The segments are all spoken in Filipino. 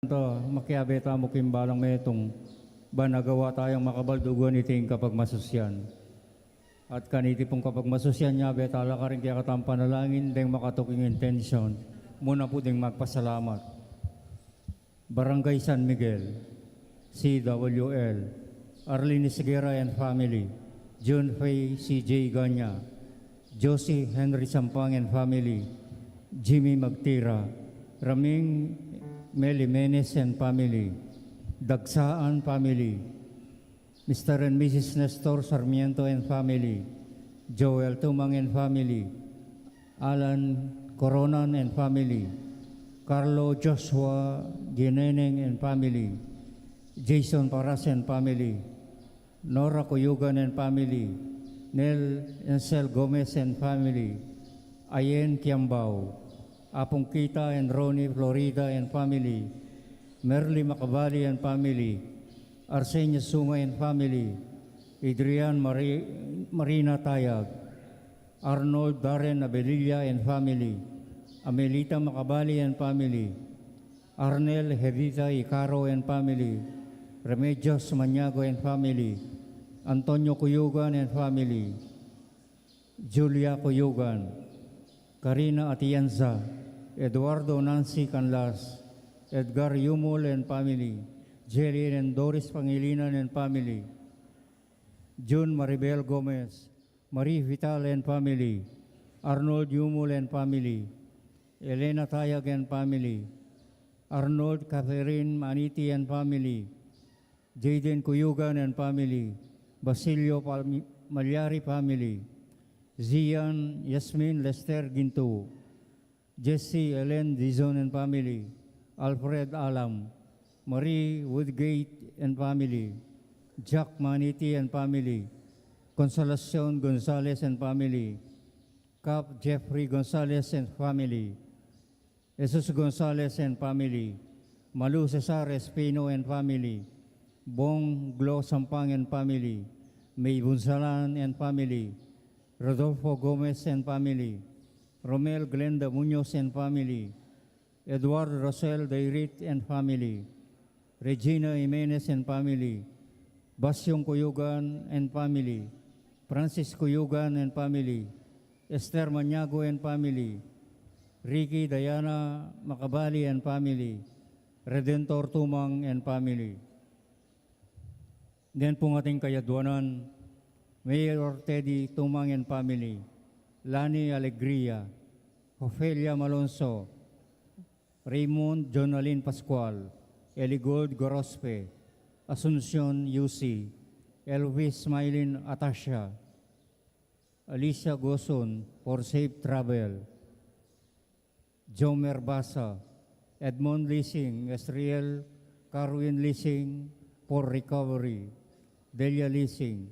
To, makiabeta mo kimbalang metong ba nagawa tayong makabaldugan iting kapag masusyan. At kaniti pong kapag masusyan niya, betala ka rin kaya katang panalangin, deng makatuking intention, muna po ding magpasalamat. Barangay San Miguel, CWL, Arlene Segura and family, June Faye CJ Ganya, Josie Henry Sampang and family, Jimmy Magtira, Raming Meli Menes and family, Dagsaan family, Mr. and Mrs. Nestor Sarmiento and family, Joel Tumang and family, Alan Coronan and family, Carlo Joshua Gineneng and family, Jason Paras and family, Nora Cuyugan and family, Nel Ansel Gomez and family, Ayen Kiambao, Apong Kita and Ronnie Florida and family, Merly Macabali and family, Arsenia Sungay and family, Adrian Marina Tayag, Arnold Darren Abelilla and family, Amelita Macabali and family, Arnel Hedita Icaro and family, Remedios Maniago and family, Antonio Cuyugan and family, Julia Cuyugan, Karina Atienza, Eduardo Nancy Canlas, Edgar Yumol and family, Jelly and Doris Pangilinan and family, June Maribel Gomez, Marie Vital and family, Arnold Yumol and family, Elena Tayag and family, Arnold Catherine Maniti and family, Jaden Cuyugan and family, Basilio Malyari family, Zian Yasmin Lester Ginto, Jesse Ellen Dizon and family, Alfred Alam, Marie Woodgate and family, Jack Maniti and family, Consolacion Gonzalez and family, Cap Jeffrey Gonzalez and family, Jesus Gonzalez and family, Malu Cesar Espino and family, Bong Glo Sampang and family, May Bunsalan and family, Rodolfo Gomez and family, Romel Glenda Munoz and family, Edward Rosel Dairit and family, Regina Jimenez and family, Basyong Cuyugan and family, Francis Cuyugan and family, Esther Maniago and family, Ricky Diana Macabali and family, Redentor Tumang and family. Then pong ating kayadwanan, Mayor Teddy Tumang and family, Lani Alegria, Ofelia Malonzo, Raymond Jonalyn Pascual, Eligold Gorospe, Asuncion UC, Elvis Smilin Atasha, Alicia Goson for safe travel, Jomer Basa, Edmond Lising, Esriel Carwin Lising for recovery, Delia Lising,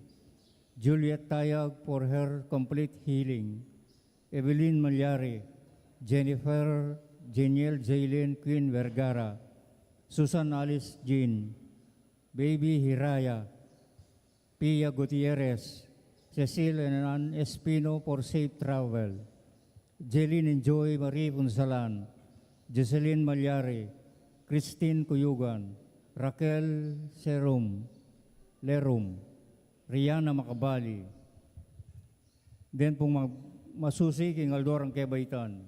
Juliet Tayag for her complete healing, Evelyn Malyari, Jennifer Jeniel Jaylin Queen Vergara, Susan Alice Jean, Baby Hiraya, Pia Gutierrez, Cecil and Ann Espino for safe travel, Jeline and Joy Marie Punsalan, Jocelyn Malyari, Christine Cuyugan, Raquel Lerum, Rihanna Macabali. Then pong masusi king Aldorang Kebaitan,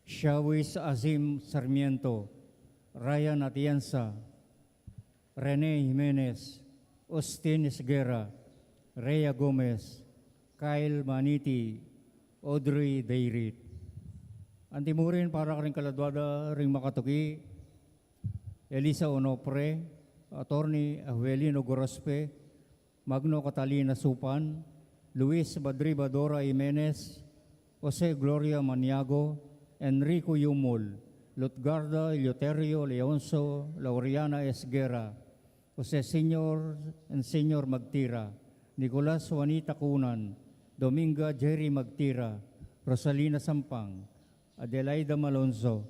Shawis Azim Sarmiento, Ryan Atienza, Rene Jimenez, Austin Esguera, Rhea Gomez, Kyle Maniti, Audrey Dairit. Antimurin para ka rin kaladwada ring makatuki, Elisa Onopre, Attorney Avelino Gorospe, Magno Catalina Supan, Luis Badribadora Jimenez, Jose Gloria Maniago, Enrico Yumol, Lutgarda Eleuterio Leonso, Laureana Esguera, Jose Senior and Senior Magtira, Nicolas Juanita Cunan, Dominga Jerry Magtira, Rosalina Sampang, Adelaida Malonzo,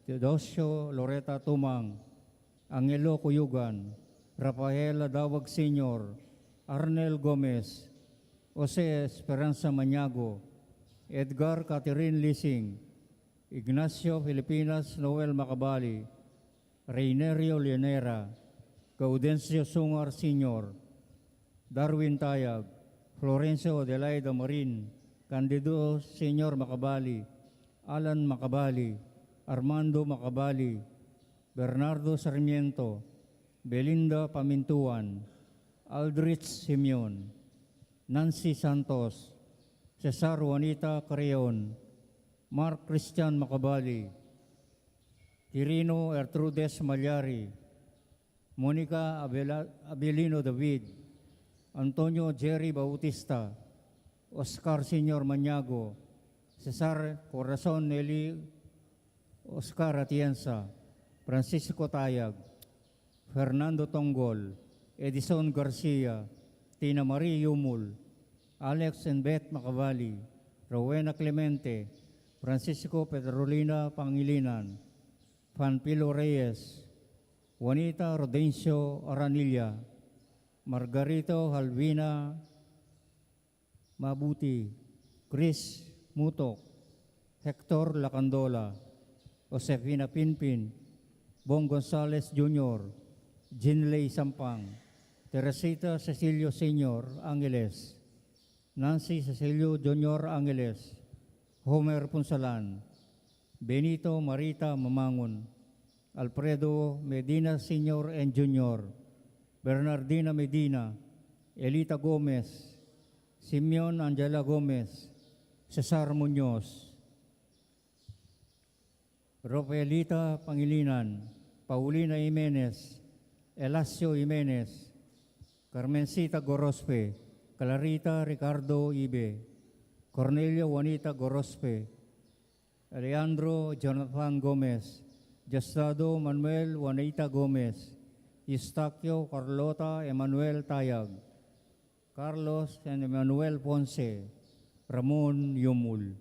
Teodosio Loreta Tumang, Angelo Cuyugan, Rafaela Dawag Senior, Arnel Gomez, Jose Esperanza Maniago, Edgar Catherine Lising, Ignacio Filipinas Noel Macabali, Reinerio Leonera, Gaudencio Sungar Sr., Darwin Tayag, Florencio Adelaida Marin, Candido Sr. Macabali, Alan Macabali, Armando Macabali, Bernardo Sarmiento, Belinda Pamintuan, Aldrich Simeon, Nancy Santos, Cesar Juanita Carreon, Mark Christian Macabali, Quirino Ertrudes Malyari, Monica Abelino David, Antonio Jerry Bautista, Oscar Senior Maniago, Cesar Corazon Nelly Oscar Atienza, Francisco Tayag, Fernando Tonggol, Edison Garcia, Tina Marie Yumul, Alex and Beth Macavali, Rowena Clemente, Francisco Pedrolina Pangilinan, Fanpilo Reyes, Juanita Rodencio Aranilla, Margarito Halvina Mabuti, Chris Mutok, Hector Lacandola, Josefina Pinpin, Bong Gonzales Jr., Jinley Sampang, Teresita Cecilio Sr. Angeles, Nancy Cecilio Jr. Angeles, Homer Punsalan, Benito Marita Mamangon, Alfredo Medina Sr. and Jr., Bernardina Medina, Elita Gomez, Simeon Angela Gomez, Cesar Muñoz, Rafaelita Pangilinan, Paulina Jimenez, Elasio Jimenez, Carmencita Gorospe, Clarita Ricardo Ibe, Cornelio Juanita Gorospe, Alejandro Jonathan Gomez, Justado Manuel Juanita Gomez, Eustaquio Carlota Emmanuel Tayag, Carlos and Emmanuel Ponce, Ramon Yumul.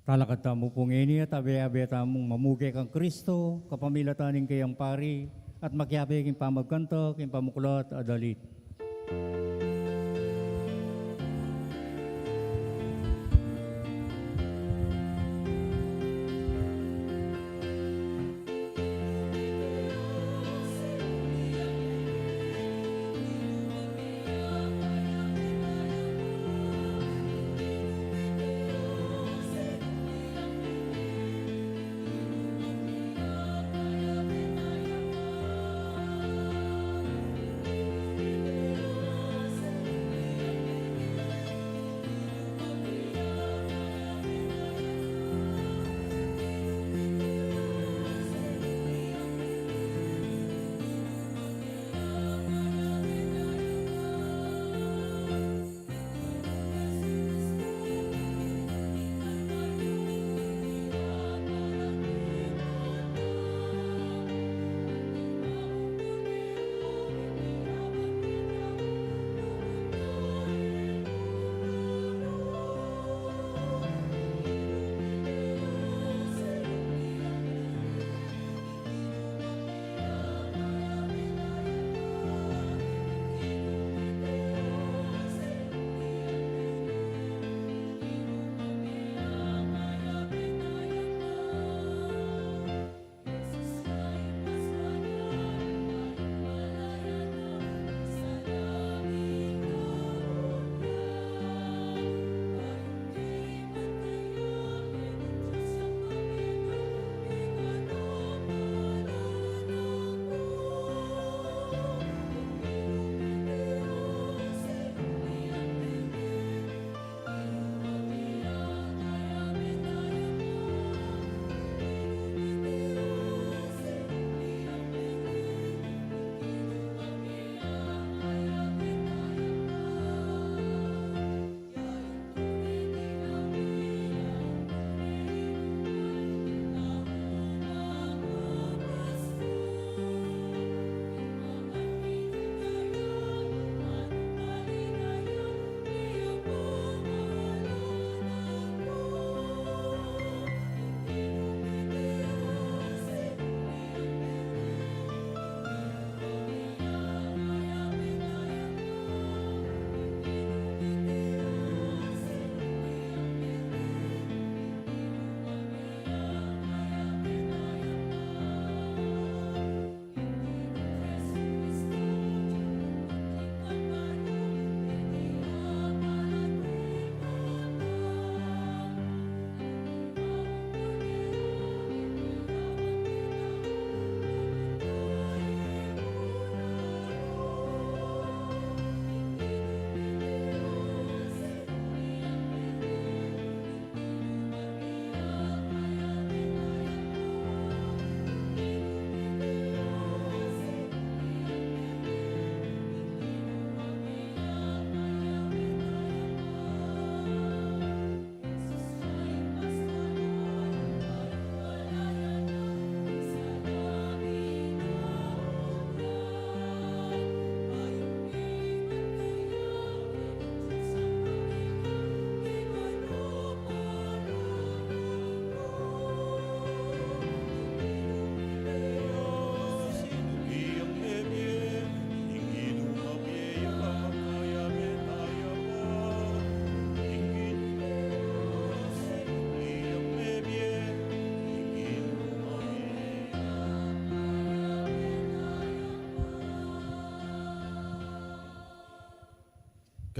Talakad tamo pong ini at abe-abe tamong mamugay kang Kristo, kapamilataning kayang pari, at makyabe king pamagkanto, king pamuklat, adalit.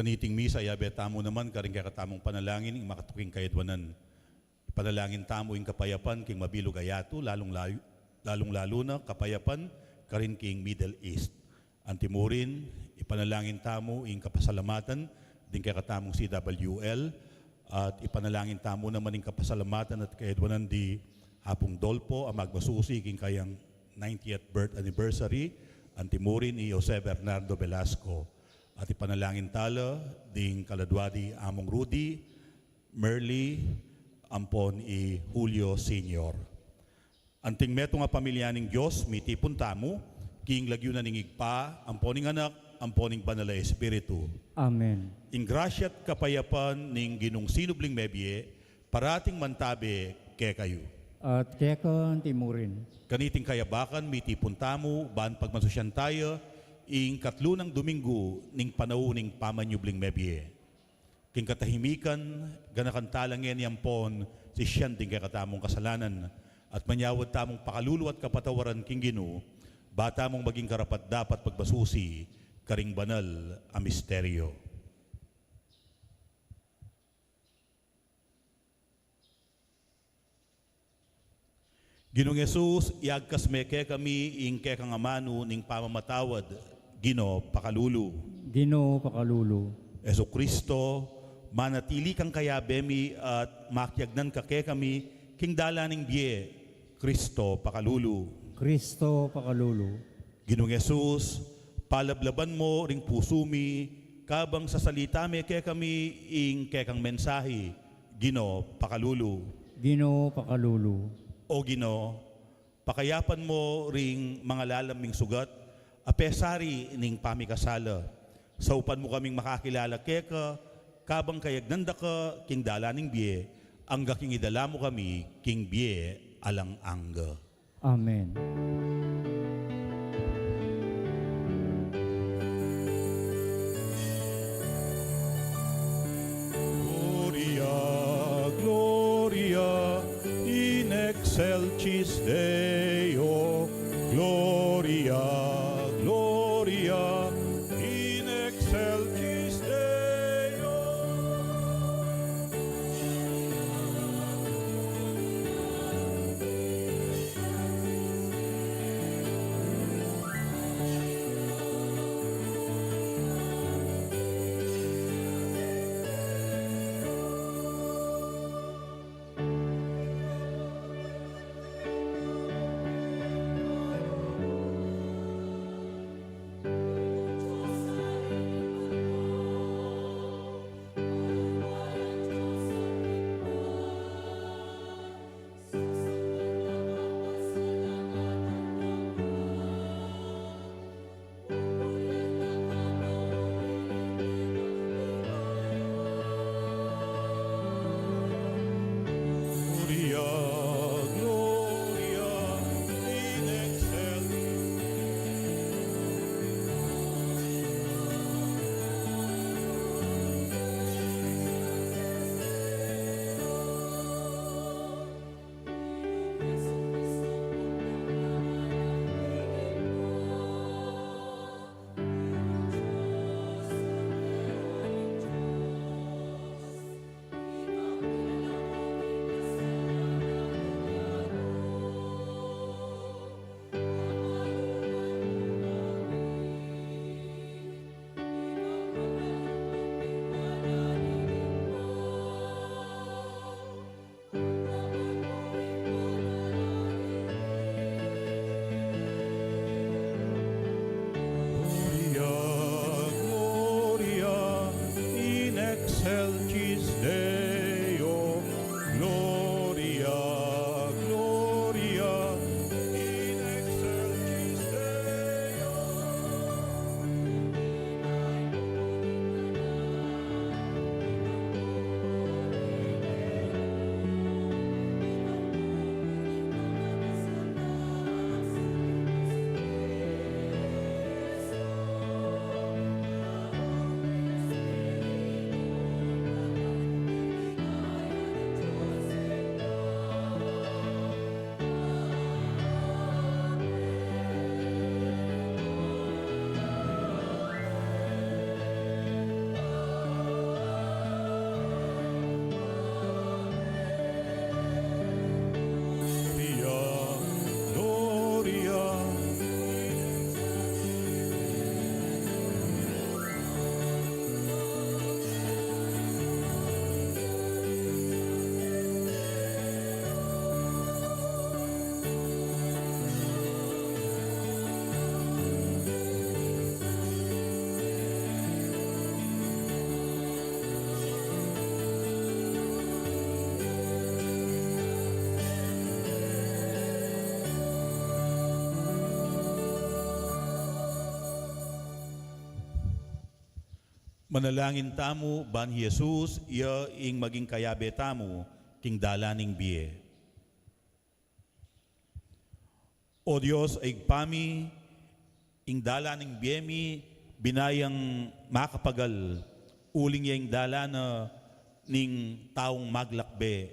Kaniting misa, yabe tamo naman, karing kaya katamong panalangin, ing makatuking kayadwanan. Panalangin tamo ing kapayapan, king mabilog ayato, lalong-lalo na kapayapan, karin king Middle East. Antimurin, ipanalangin tamo ing kapasalamatan, din kaya katamong CWL, at ipanalangin tamo naman ing kapasalamatan at kayadwanan di Hapong Dolpo, ang magmasusi king kayang 90th birth anniversary, antimurin ni Jose Bernardo Velasco. At ipanalangin tala ding kaladwadi Among Rudy, Merly, ampon i Julio Sr. Anting meto nga pamilyaning Diyos, mitipon tamo, king lagyo na ning igpa, amponing anak, amponing banala Espiritu. Amen. Ing grasya at kapayapan ning ginong sinubling mebye, parating mantabe ke kayo. At kekan timurin. Kaniting kayabakan, mitipon tamo, baan pagmasusyan tayo, ing katlo ng Domingo, ning panauning pamanyubling mebye. King katahimikan, ganakan talangin yampon, si siyan ting katamong kasalanan, at manyawad tamong pakalulu at kapatawaran king Ginoo, bata mong maging karapat dapat pagbasusi, karing banal a misteryo. Ginong Jesus, iagkas meke kami ing kekang amano ning pamamatawad, Gino pakalulu. Ginoo pakalulu. Eso Kristo, manatili kang kayabemi at makyagnan kake kami, king dalaning biye, Kristo pakalulu. Kristo pakalulu. Ginong Jesus, palablaban mo ring pusumi, kabang sa salita meke kami ing kekang mensahe, Gino pakalulu. Ginoo pakalulu. O Ginoo, pakayapan mo ring mga lalaming sugat, apesari ning pamikasala. Sa upan mo kaming makakilala keka, kabang kayagnanda ka, king dalaning biye, angga king idala mo kami, king biye alang angga. Amen. Gloria, Gloria, in excelsis Deo, Gloria, Gloria, in excelsis Deo. Manalangin tamo, ban Jesus, iya ing maging kayabe tamo, king dalaning biye. O Diyos, ay pami, ing dalaning biye mi, binayang makapagal, uling yang dalana ning taong maglakbe.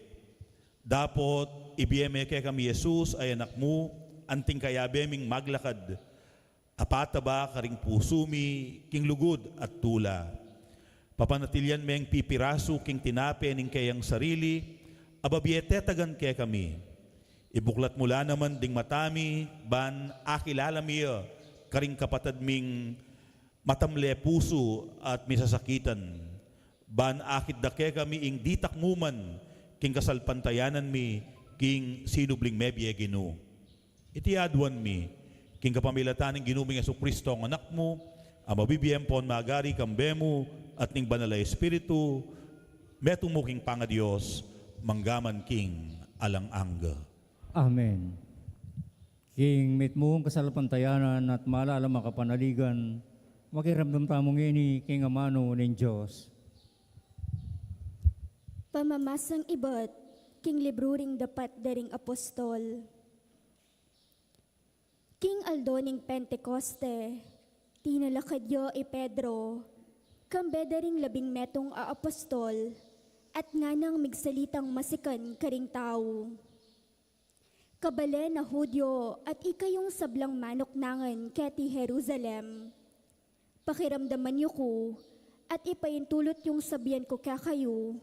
Dapot, ibiyeme kay kami Jesus, ay anak mo, anting kayabe ming maglakad, apataba karing pusumi, king lugod at tula. Papanatilyan meng pipiraso king tinape ning kayang sarili, ababiyetetagan kay kami. Ibuklat mula naman ding matami, ban akilala miya, karing kapatad ming matamle puso at misasakitan. Ban akit da kay kami ing ditakmuman, king kasalpantayanan mi, king sinubling mebye ginu. Iti adwan mi, king kapamilataning ginuming Jesucristo ang anak mo, ang mabibiyempon magari kambemo, at ning banal na Espiritu, metong mo king panga Diyos, manggaman king alang-angga. Amen. King mitmuong kasalpantayanan at maalala makapanaligan, makiramdam tamong ini king amano ning Diyos. Pamamasang ibat, king libruring dapat daring apostol. King Aldo ning Pentecoste, tinalakadyo i Pedro, kambedaring 12 a apostol, at nga nang migsalitang masikan karing tao. Kabale na Hudyo at ikayong sablang manok nangan keti Jerusalem. Pakiramdaman niyo ko at ipahintulot yung sabihan ko kakayo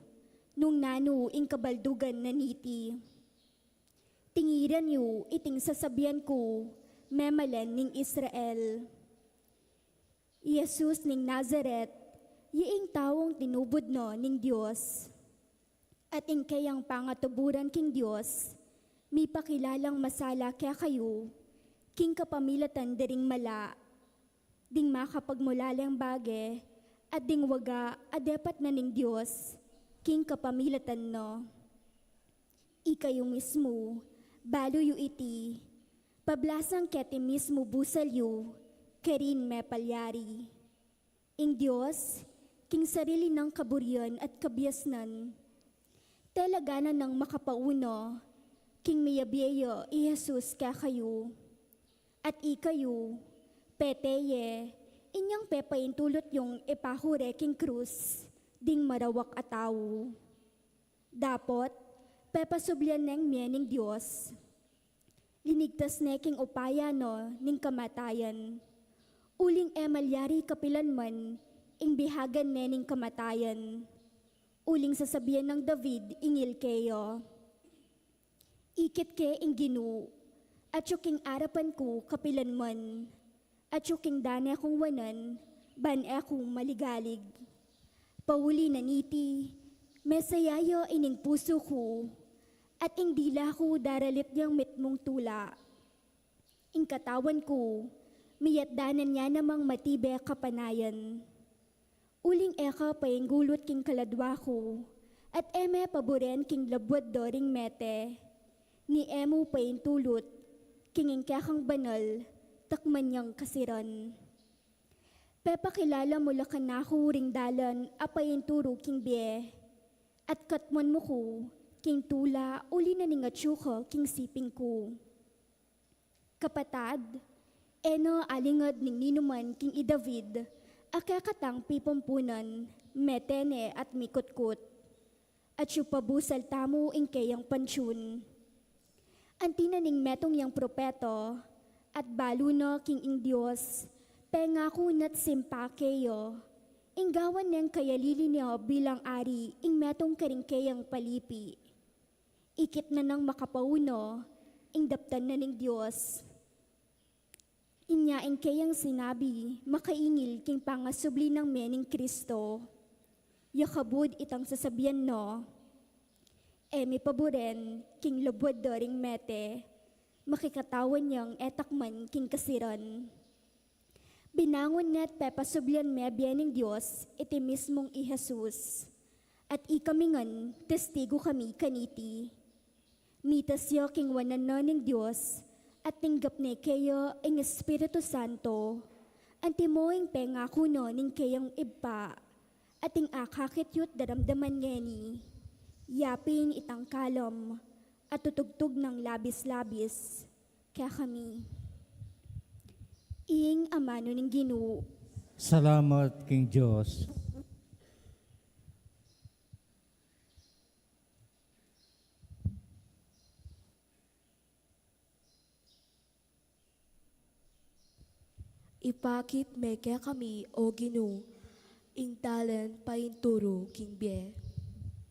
nung nano ing kabaldugan na niti. Tingiran niyo iting sasabihan ko memalan ning Israel. Jesus ning Nazaret, yiing tawong tinubod no ning Diyos. At ing kayang pangatuburan king Diyos, mi pakilalang masala kaya kayo, king kapamilatan daring mala, ding makapagmulalang bage, at ding waga adepat na ning Diyos, king kapamilatan no. Ikayo mismo, balo yu iti, pablasang keti mismo busal yu, kerin me palyari. Ing Diyos, king sarili ng kaburyan at kabiasnan, telaganan ng makapauno, king miyabiyo i Jesus kakayo, at ikayo, peteye, inyang pepaintulot yung ipahure king krus, ding marawak ataw. Dapot, pepasublian neng mening Diyos, linigtas neking upaya no, ning kamatayan, uling emalyari kapilan man, ing bihagan nening kamatayan, uling sasabihan ng David ingil keyo. Ikit ke ing ginu, at yuking arapan ko kapilan man, at yuking dane akong wanan, ban akong maligalig. Pauli na niti, mesayayo ining puso ko, at ing dila ko daralit niyang mitmong tula. Ing katawan ko, miyat danan niya namang matibe kapanayan. Uling eka painggulot king kaladwa ko, at eme paboren king labwad doring mete, ni emo paintulot, king ingkakang banal, takman niyang kasiran. Pepakilala mo lakan ako ring dalan, apainturo king biye, at katman mo ko, king tula, uli na ningatsyo king siping ko. Kapatad, eno alingad ning ninuman king i David, akakatang pipampunan, metene at mikutkut, at pabusal tamo ing kayang pansyon. Antina ning metong yang propeto, at baluno king ing Diyos, pengako nat simpakeyo, inggawan niyang kayalili niyo bilang ari, ing metong karing kayang palipi. Ikit na nang makapauno, ing daptan na ning Diyos. Inya ing kayang sinabi, makaingil king pangasubli ng mening Kristo. Yakabud itang sasabihan no, emi paboren king lubwad doring mete, makikatawan niyang etakman king kasiran. Binangon net pepasublian me biening Diyos, iti mismong i Jesus, at ikamingan testigo kami kaniti. Mitas yo king wanan no ning Diyos, at tinggap ni kayo ing Espiritu Santo, antimoing pengako no ning kayang iba, Ating akakityut daramdaman ngeni, yaping itang kalom, at tutugtog ng labis-labis, kaya kami. Ing amano ng Ginoo, Salamat King Diyos. Ipakit meke kami o Ginoo, ing talan painturo king bie.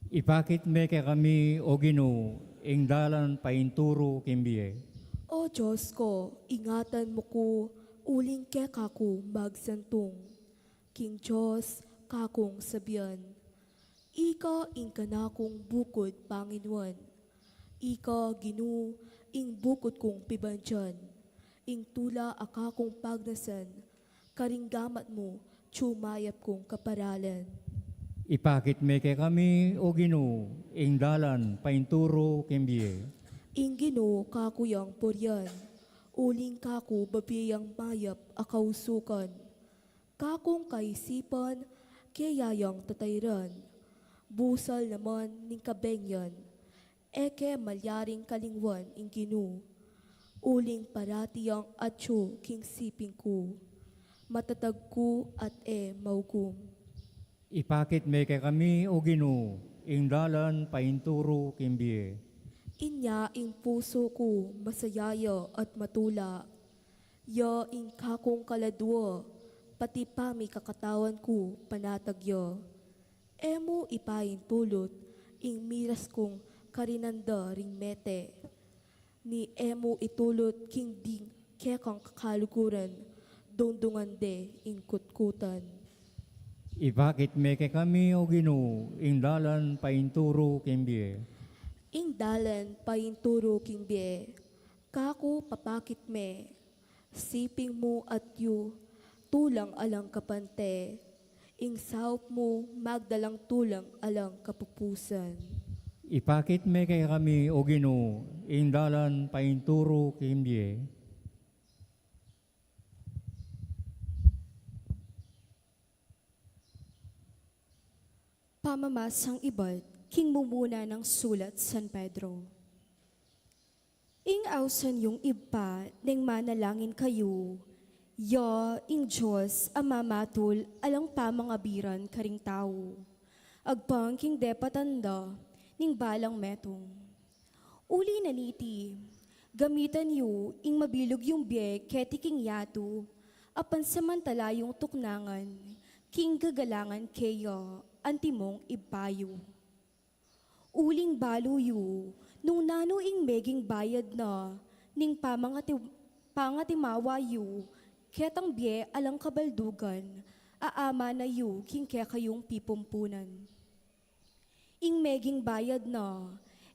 Ipakit me kay kami o Ginoo, ing dalan painturo kimbiye. O Diyos ko, ingatan mo ko, uling ke kako magsantong. King Diyos, kakong sabiyan. Ika ing kanakong bukod Panginoon. Ika Ginoo, ing bukod kong pibansyan. Ing tula akakong pagnasan, karinggamat mo, tsumayap kong kaparalan. Ipakit me kay kami o Ginoo, ing dalan painturo kimbiye. Ing Ginoo kakuyang puryan, uling kako babiyang mayap akausukan. Kakong kaisipan, kayayang tatayran. Busal naman ning kabengyan, eke malyaring kalingwan ing Ginoo. Uling paratiyang atyo king siping ko, matatag ko at maugum. Ipakit me kay kami o Ginoo, ing dalan painturo kimbiye. Inya ing puso ko masayaya at matula. Ya ing kakong kaladwa, pati pa may kakatawan ko panatagya. Emo ipayin tulot, ing miras kong karinanda ring mete. Ni emo itulot king ding kekang kakaluguran, dongdongan de ing kutkutan. Ipakit me kay kami o Ginoo, ing dalan painturo kimbiye. Ing dalan painturo king bie, kako papakit me, siping mo at yu, tulang alang kapante, ing saup mo magdalang tulang alang kapupusan. Ipakit me kay kami o Ginoo, ing dalan painturo kimbiye. Pamamasang ibad, king mumuna ng sulat San Pedro. Ing awsan yung iba, neng manalangin kayo, ya ing Diyos amamatul alang pamangabiran karing tao. Agpang king depatanda, ning balang metong. Uli naniti, gamitan yu ing mabilog yung biye keti king yato, apan samantala yung tuknangan, king gagalangan keyo, antimong ibayo. Uling baluyo, nung nano ing meging bayad na, ning pangatimawa yu, ketang biye alang kabaldugan, aama na yu king kekayong pipumpunan. Ing meging bayad na,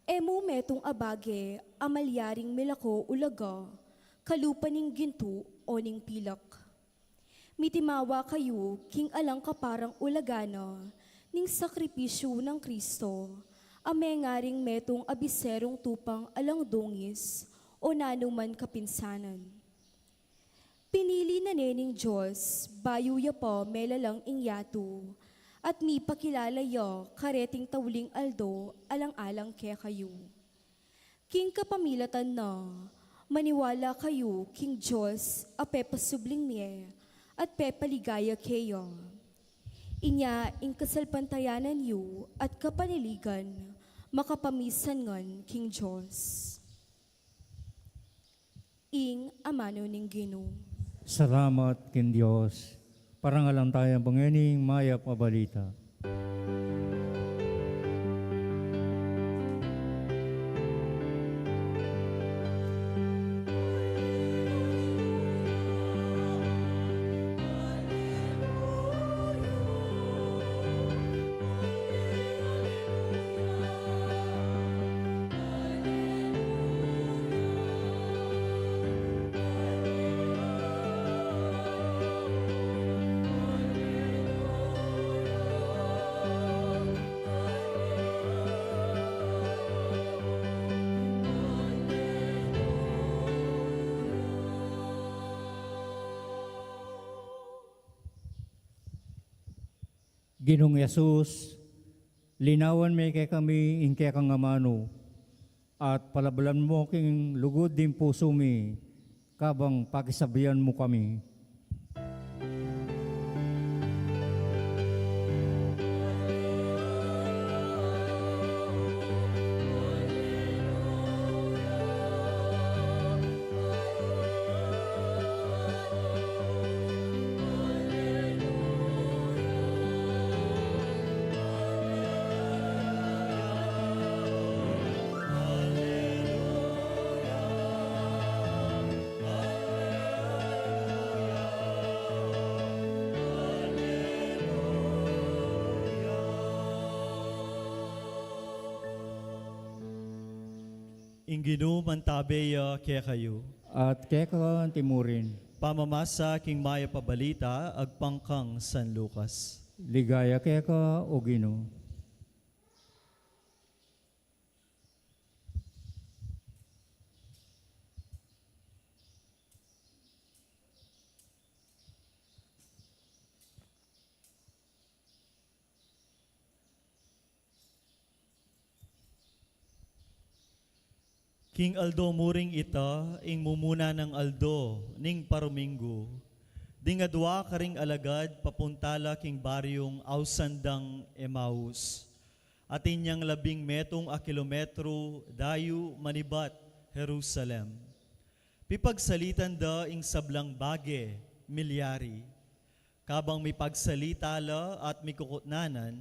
emo metong abage, amalyaring milako ulaga, kalupaning ginto o ning pilak. Mitimawa kayo, king alang kaparang ulagana, ning sakripisyo ng Kristo, amengaring metong abiserong tupang alang dungis, o nanuman kapinsanan. Pinili na nening Diyos, bayuya pa melalang ingyato, at mi pakilala ya kareting tawling aldo alang-alang ke kayo. King kapamilatan na, maniwala kayo king Diyos a pepasubling niya at pepaligaya keyo. Inya ing kasalpantayanan yu at kapaniligan makapamisan ngan king Diyos. Ing amano ning Ginoo. Salamat kin Diyos. Parangalan tayong pangining mayap a balita. Ginong Yesus, linawan may kay kami in kay kang amano, at palabalan mo king lugod din puso mi, kabang pakisabihan mo kami. Inginu mantabeya kaya kayo. At kay ka timurin, Pamamasa king maya pabalita agpangkang San Lucas. ligaya kay ka o Ginoo. King Aldo muring ita, ing mumuna ng Aldo, ning paruminggo. Dingadwa karing alagad papuntala king baryong Ausandang Emmaus. At inyang 12 kilometro dayo manibat Jerusalem. Pipagsalitan da ing sablang bage, milyari. Kabang may pagsalita at may kukutnanan,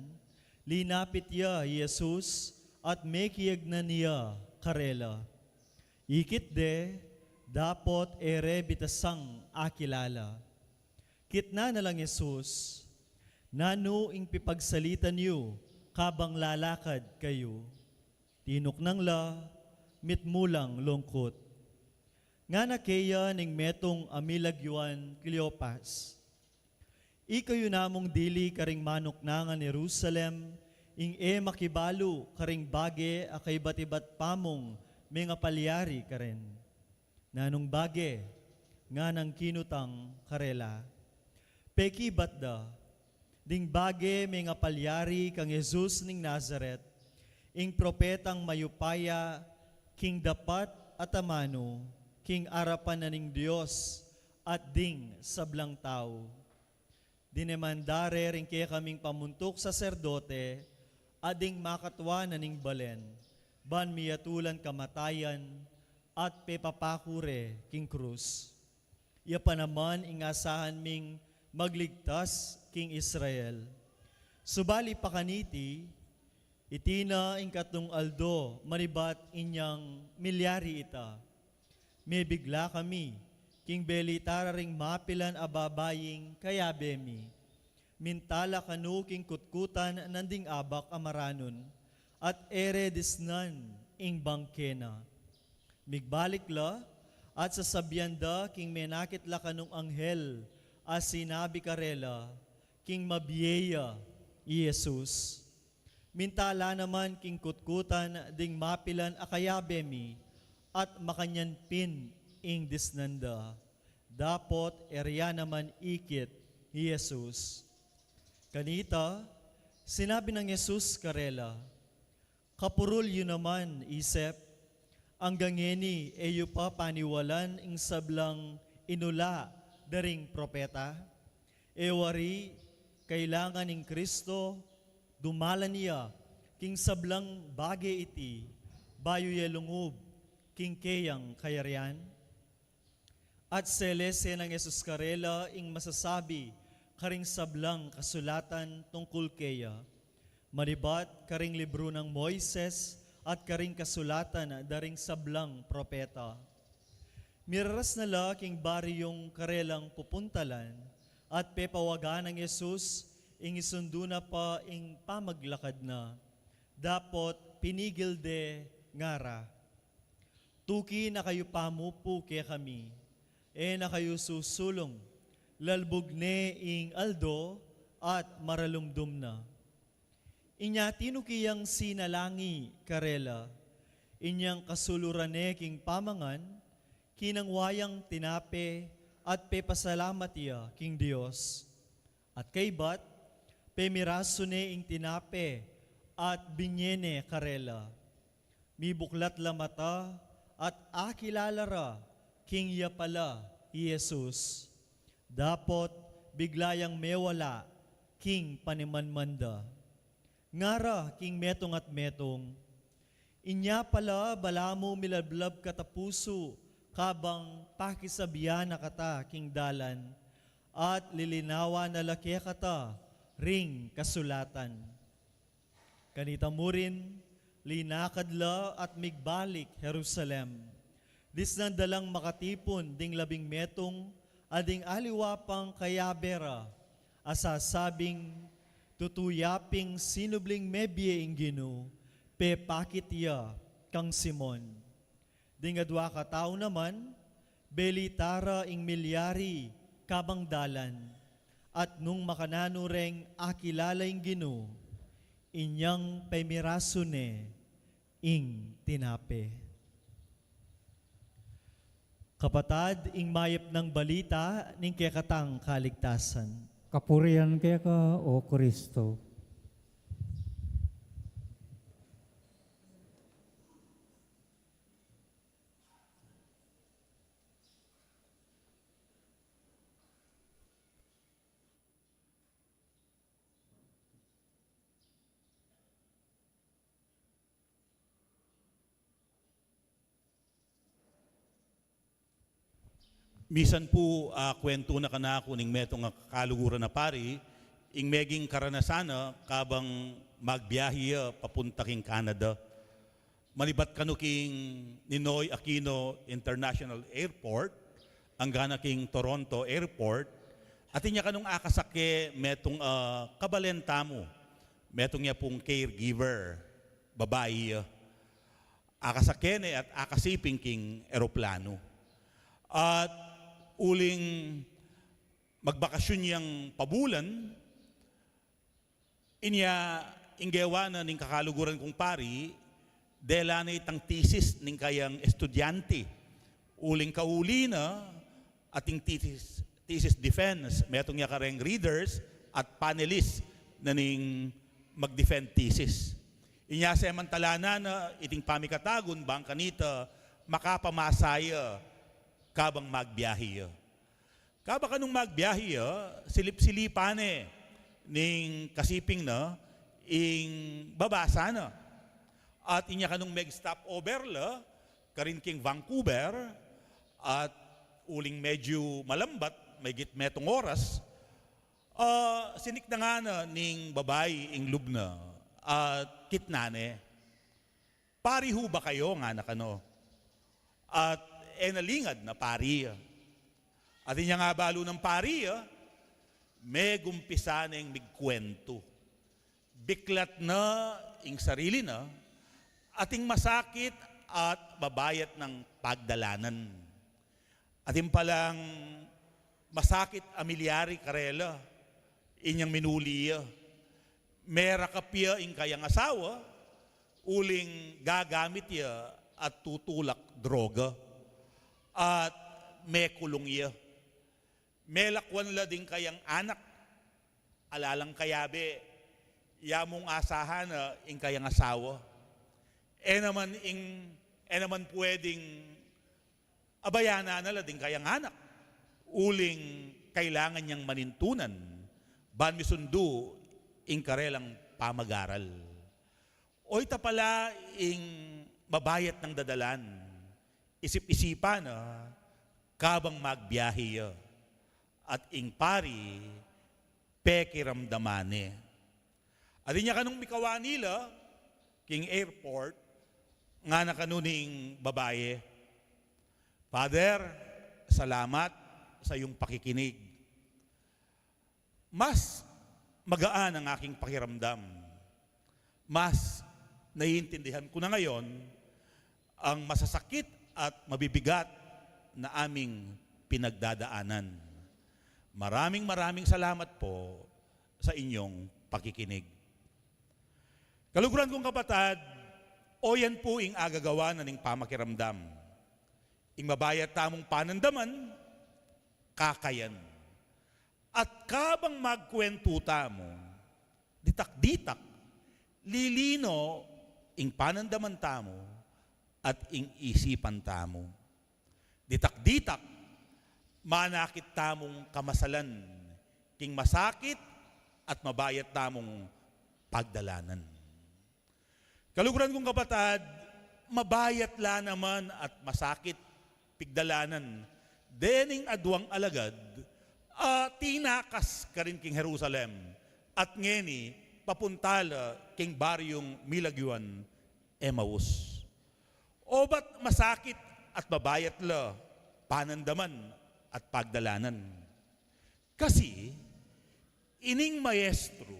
linapit ya Jesus at may kiyagnan niya karela. Ikit de, dapot ere bitasang akilala. Kitna na lang Jesus, nano ing pipagsalita niyo, kabang lalakad kayo. Tinok nang la, mitmulang lungkot. Nga na kaya ning metong amilagyuan Cleopas. Ikayo namong dili karing manok nangan Jerusalem, ing makibalo karing bage akay batibat pamong mga palyari karen. Nanong bage, nga nang kinutang karela. Peki batda, ding bage mga palyari kang Jesus ning Nazaret, ing propetang mayupaya, king dapat at amano, king arapan na ning Diyos, at ding sablang tao. Dinemandare rin kaya kaming pamuntok saserdote, ading makatwa na ning balen, ban miyatulan kamatayan, at pepapakure king krus. Iya pa naman ingasahan ming magligtas king Israel. Subali pa kaniti, itina ing katong Aldo, manibat inyang milyari ita. May bigla kami, king beli tararing mapilan ababaying kaya bemi. Mintala kanu king kutkutan nanding abak amaranon, at ere disnan ing bangkena. Migbalik la, at sasabihan da king menakit la kanong anghel, as sinabi karela, king mabiyeya, Jesus. Mintala naman king kutkutan ding mapilan akayabemi, at makanyan pin ing disnanda. Dapot erya naman ikit, Jesus. Kanita, sinabi ng Jesus karela, kapurul yun naman isep, ang gangeni eyo pa paniwalan ing sablang inula daring propeta. Ewari, kailangan ing Kristo, dumalan niya, king sablang bagay iti, bayo yelungub, king keyang kayarian. At selese ng Jesus karela ing masasabi, karing sablang kasulatan tungkol keya. Manibat karing libro ng Moises at karing kasulatan daring sablang propeta. Miraras na la king baryong karelang pupuntalan at pepawagan ng Jesus ing isundo na pa ing pamaglakad na. Dapot pinigil de ngara. Tuki na kayo pamupo kaya kami, na kayo susulong, lalbog ne ing Aldo at maralumdum na. Inya tinukiyang sinalangi karela, inyang kasulurane king pamangan, kinang wayang tinape at pepasalamat iya king Dios. At kaybat, pemirasune ing tinape, at binyene karela. Mi buklat la mata, at akilalara, king ya pala, Jesus. Dapot, biglayang mewala, king panimanmanda. Ngara, king metong at metong, inya pala balamo milablab katapuso, kabang pakisabihan na kata, king dalan, at lilinawa na laki kata, ring kasulatan. Kanita mo rin, linakadla at migbalik Jerusalem. Dis nandalang makatipon ding 11 metong, ading aliwapang kayabera, asasabing tutuyaping sinubling mebye ingino, pe pakitya kang Simon. Dingadwa ka tao naman, belitara ing milyari kabang dalan, at nung makananureng akilala ing gino, inyang pemirasune ing tinape. Kapatad, ing mayep ng balita, ning kekatang kaligtasan. Kapurihan kaya ka, O Kristo. Misan po kwento na kanako ning metong nga kaluguran na pari, ing meging karanasana kabang magbiyahe papunta king Canada. Malibat kano king Ninoy Aquino International Airport, ang gana king Toronto Airport, at inya kanong akasake metong kabalenta mo, metong niya pong caregiver, babae, akasake at akasiping king eroplano. At uling magbakasyon niyang pabulan, inya inggewa na ning kakaluguran kong pari, dela na itang thesis ning kayang estudyante. Uling kauli na ating thesis defense, metong niya kareng readers at panelists na ning mag-defend thesis. Inya sa emantalana na iting pamikatagon bang kanita makapamasaya kabang magbiyahe. Kaba kanong magbiyahe, silip-silipan ning kasiping na, ing babasa na. At inya kanong mag-stop over la, karin king Vancouver, at uling medyo malambat, may gitmetong oras, sinik na nga na ning babae ing lubna, at kitnane. Pariho ba kayo nga na kano? At enalingad na pari. At inya nga balo ng pari, may gumpisa na yung migkwento. Biklat na ing sarili na, ating masakit at babayat ng pagdalanan. Ating palang masakit amilyari karela, inyang minuli. Mera kapya ing kayang asawa, uling gagamit ya at tutulak droga. At may kulong iya. May lakwan la din kayang anak, alalang kayabe, yamong asahan na ing kayang asawa. Naman pwedeng abayana na la din kayang anak. Uling kailangan niyang manintunan, ban misundo ing karelang pamagaral. O ita pala ing mabayat ng dadalan, isip-isipan kabang magbiyahe at ing pari pekiramdamane. At inya kanong mikawa nila king airport nga na kanuning babae. Father, salamat sa iyong pakikinig. Mas magaan ang aking pakiramdam. Mas naiintindihan ko na ngayon ang masasakit at mabibigat na aming pinagdadaanan. Maraming salamat po sa inyong pakikinig. Kaluguran kong kapatid, o yan po ing agagawa na ning pamakiramdam. Ing mabayat tamong panandaman, kakayan. At kabang magkwento mo, ditak-ditak, lilino ing panandaman tamo at ing isipan tamo. Ditak-ditak, manakit tamong kamasalan, king masakit at mabayat tamong pagdalanan. Kaluguran kong kapatad, mabayat la naman at masakit pigdalanan, dening adwang alagad, tinakas ka rin king Jerusalem, at ngeni papuntala king baryong Milagyuan, Emmaus. O ba't masakit at mabayat la, panandaman at pagdalanan? Kasi, ining maestro,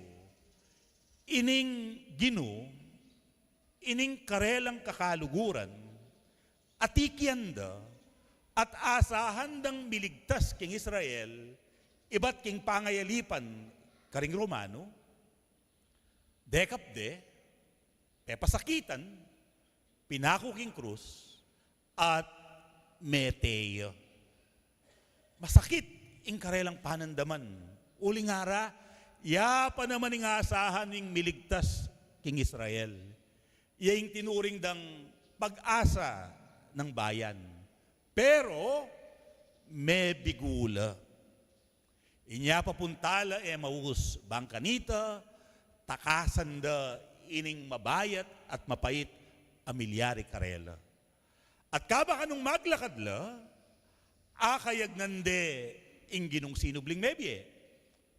ining gino, ining karelang kakaluguran, atikyanda, at asahandang miligtas king Israel, iba't king pangayalipan karing Romano, dekapde, pepasakitan, pinako king krus, at meteya. Masakit ing karelang panandaman. Uling ara, ya pa naman ing asahan ing miligtas king Israel. Iya ing tinuring dang pag-asa ng bayan. Pero, may bigula. Inya papuntala Emmaus, bangkanita, takasan da ining mabayat at mapait amilyari karela. At kabaka nung maglakad la, akayag nande ing ginong sinubling mebye.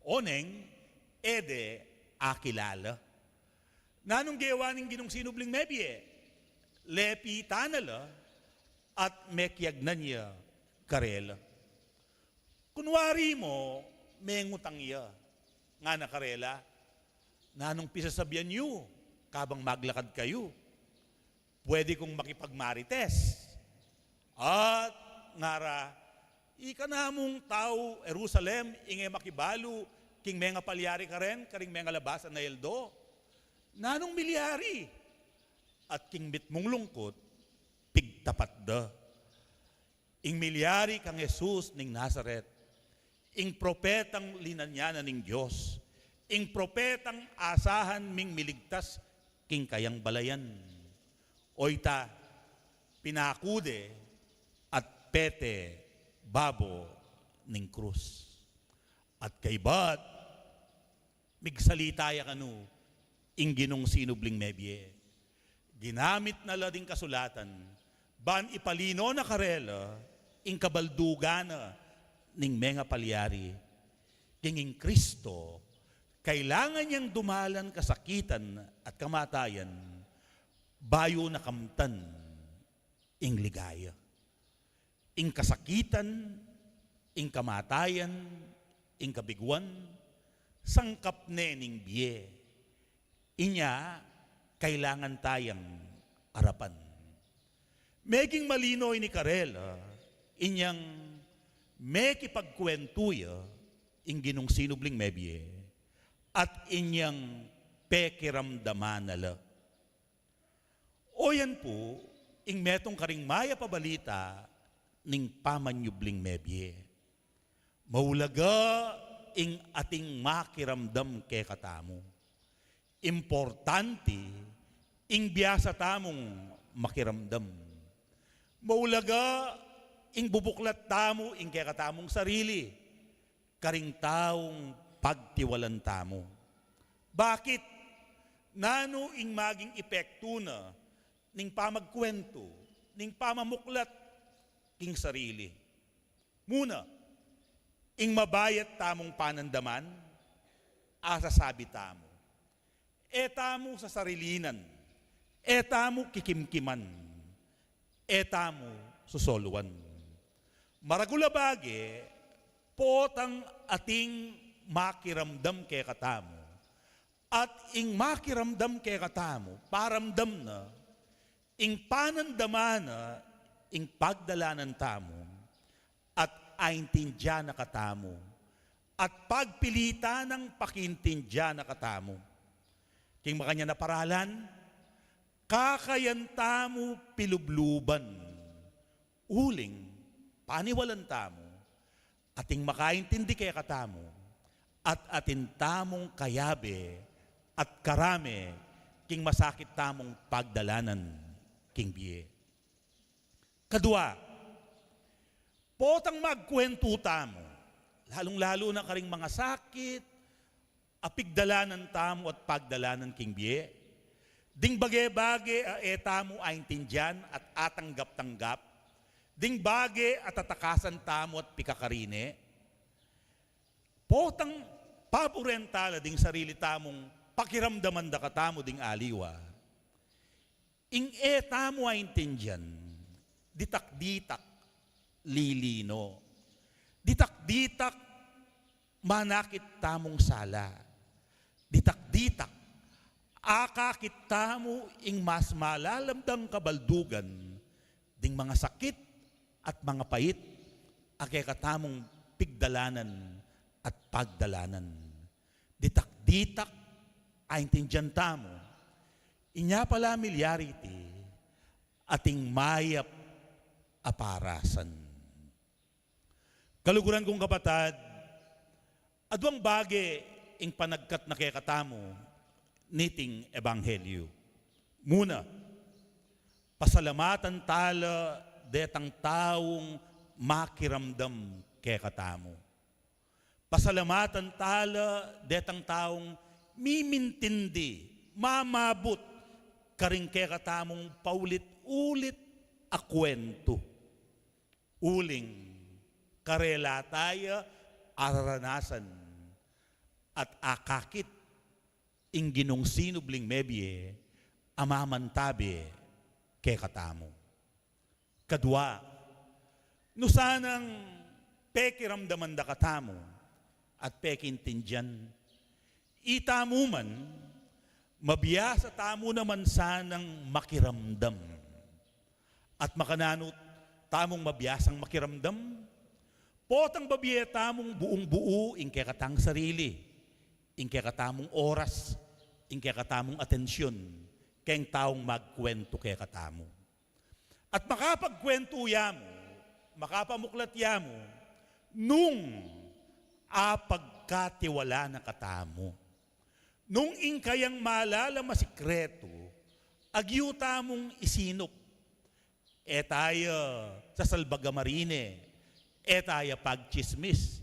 Oneng, ede, akilala. Nanong gawa ning ginong sinubling mebye? Lepi tanala at mekyagnan niya karela. Kunwari mo, may ngutang iya nga na karela, nanong pisasabyan niyo, kabang maglakad kayo, pwede kong makipagmarites. At ngara, ika na mong tao, Jerusalem, ingay makibalo, king mga palyari ka rin, karing mga labasan na eldo. Nanong milyari? At king bit mong lungkot, pigtapat da. Ing milyari kang Jesus ning Nazaret, ing propetang linanyanan ning Diyos, ing propetang asahan ming miligtas king kayang balayan. Oyta, pinakude at pete babo ning krus. At kaybat, migsalitaya kanu, ing ginong sinubling mebye. Ginamit na lading kasulatan, ban ipalino na karela, ing kabaldugana, ning mga palyari, king Kristo, kailangan niyang dumalan kasakitan at kamatayan, bayo na kamtan, ing ligaya. Ing kasakitan, ing kamatayan, ing kabiguan, sangkap ne ning biye. Inya, kailangan tayang arapan. Meging malinoy ni Karela, inyang mekipagkwentuya, ing ginong sinubling mebye, at inyang pekiramdaman nala. O yan po, ing metong karing maya pabalita, ning pamanyubling mebye. Maulaga ing ating makiramdam ke katamo. Importante, ing biyasa tamong makiramdam. Maulaga, ing bubuklat tamo, ing kaya katamong sarili, karing taong pagtiwalan tamo. Bakit? Nano ing maging epekto na, ning pamagkwento, ning pamamuklat, king sarili. Muna, ing mabayat tamong panandaman, asasabi tamo. Etamo sa sarilinan, etamo kikimkiman, etamo susoluan. Maragulabage, potang ating makiramdam kay katamo, at ing makiramdam kay katamo, paramdam na, ing panandaman na, ing pagdalanan tamo, at aintindya na katamo, at pagpilita ng pakintindya na katamo. King makanya na paralan, kakayan tamo pilubluban, uling, paniwalan tamo, ating makaintindi kaya katamo, at atin tamong kayabe, at karame king masakit tamong pagdalanan king biye. Kadua, potang magkwento tamo, lalong-lalo na karing mga sakit, apigdalanan tamo at pagdalanan king biye. Ding bage-bage tamo ay intindihan at atanggap-tanggap. Ding bage at atakasan tamo at pikakarine. Potang paborentala ding sarili tamong pakiramdaman da katamo ding aliwa. Ing tamo ay intindihan, ditak-ditak, lilino. Ditak-ditak, manakit tamong sala. Ditak-ditak, akakit tamo ing mas malalamdang kabaldugan ding mga sakit at mga pait ake katamong pigdalanan at pagdalanan. Ditak-ditak ay intindihan tamo inya pala milyarity ating mayap aparasan. Kaluguran kong kapatad, adwang bage ing panagkat na kaya katamo niting ebanghelyo. Muna, pasalamatan tala detang taong makiramdam kaya katamo. Pasalamatan tala detang taong mimintindi, mamabot karing kaya katamong paulit-ulit a kwento. Uling karelataya araranasan at akakit ing ginong sinubling mebye amamantabi kay katamo. Kadwa, no sanang pekiramdaman da katamo at pekintindihan, itamo man, mabiyasa tamo naman sanang makiramdam at makananot tamong mabiyasang makiramdam, potang babiye tamong buong buo ing kaya katang sarili, ing kaya katamong oras, ing kaya katamong atensyon, kayang taong magkwento kaya katamo. At makapagkwento yamo, makapamuklat yamo, nung apagkatiwala na katamo. Nung ing kayang malala masikreto, agyu tamong isinop, tayo sa salbagamarine, tayo pagchismis,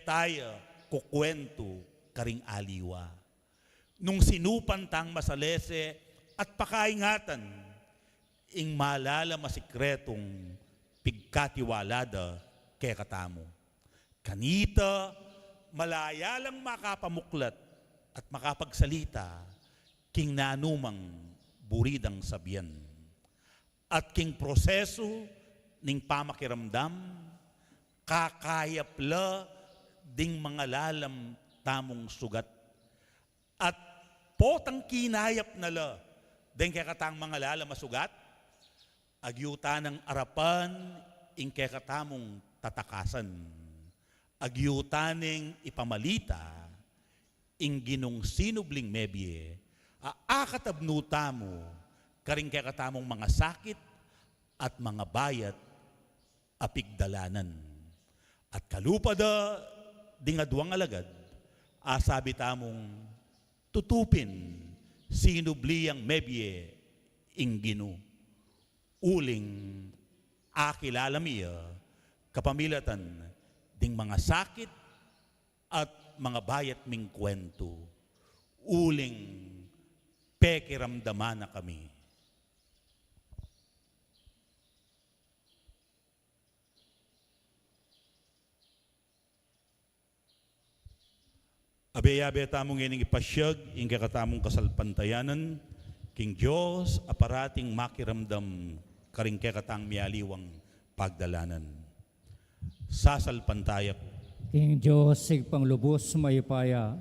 tayo kukwento karing aliwa. Nung sinupan tang masalese at pakaingatan, ing malala masikretong pigkatiwalada kay katamo. Kanita, malaya lang makapamuklat at makapagsalita, king nanumang buridang sabiyan. At king proseso ning pamakiramdam, kakayapla ding mga lalam tamong sugat. At potang kinayap nala, ding kaya katang mga lalam masugat, agyuta ng arapan, ing kaya katamong tatakasan. Agyuta ning ipamalita, ing ginong sinubling mebye, aakatabnuta mo, karing kaya katamong mga sakit at mga bayat apigdalanan. At kalupada dingadwang alagad, asabi tamong tutupin sinubliyang mebye ing ginu. Uling akilala miya kapamilatan ding mga sakit at mga bayat ming kwento. Uling pekiramdaman na kami. Abe-abe tamong ining ipasyag, ing kakatamong kasalpantayanan, king Diyos, aparating makiramdam, karing kekatang mialiwang pagdalanan. Sasalpantayak. King Diyos, sig panglubos mayupaya,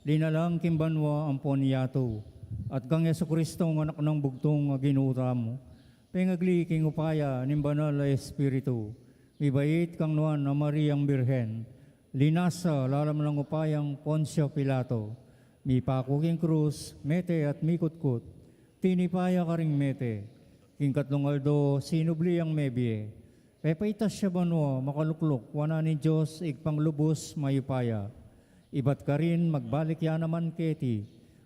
linalang kimbanwa ang poniyato, at kang Yesu Kristo ng anak ng bugtong ginuta mo, pengagli king upaya, nimbanal na Espiritu, mibait kang nuan na Mariang Birhen, linasa lalam ng upayang Poncio Pilato, mi pakuking krus, mete at mikutkut, tinipaya karing mete, king katlungaldo sinubli ang mebye, pepaitas siya banwa makaluklok, wana ni Diyos igpanglubos mayupaya, ibat ka rin magbalik ya naman keti,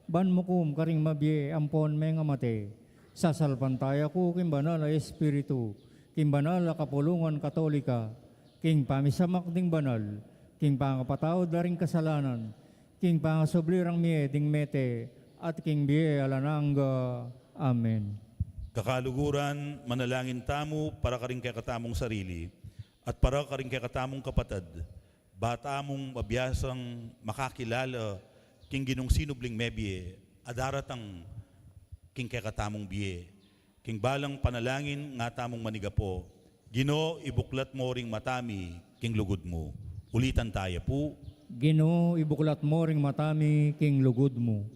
ban mukum karing mabye ampon menga mate, sasalpantaya ko king banal na espiritu, king banal na kapulungan katolika, king pamisamak ding banal, king pangapatawad na ring kasalanan, king pangasoblirang miye ding mete, at king biye alananga. Amen. Kakaluguran, manalangin tamo para karing kay katamong sarili at para karing kay katamong kapatid. Bata mong mabiyasang makakilala king ginong sinubling mebye, adaratang king kay katamong biye. King balang panalangin nga tamong manigapo, Gino, ibuklat mo ring matami king lugod mo. Ulitan tayo po. Ginoo, ibuklat mo ring matami king lugod mo.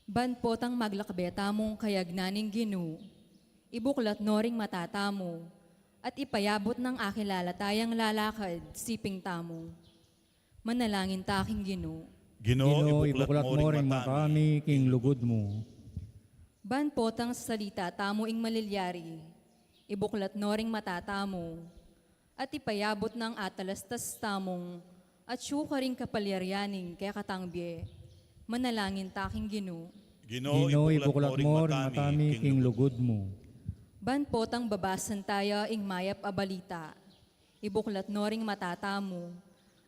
Ban potang maglakbeta mong kayagnaning Ginu, ibuklat no ring matatamo, at ipayabot ng akilalatayang lalakad siping tamo. Manalangin taking Ginu. Gino, Ginoo, ibuklat mo ring matami king lugod mo. Ban potang salita tamo ing malilyari, ibuklat no ring matatamo, at ipayabot ng atalastas tamong, at syuka ring kapalyaryaning kaya katangbye. Manalangin taking Ginu. Gino, Ginoo, ibuklat mo ring matami king lugod mo. Ban potang babasan tayo ing mayap a balita, ibuklat no ring matatamo,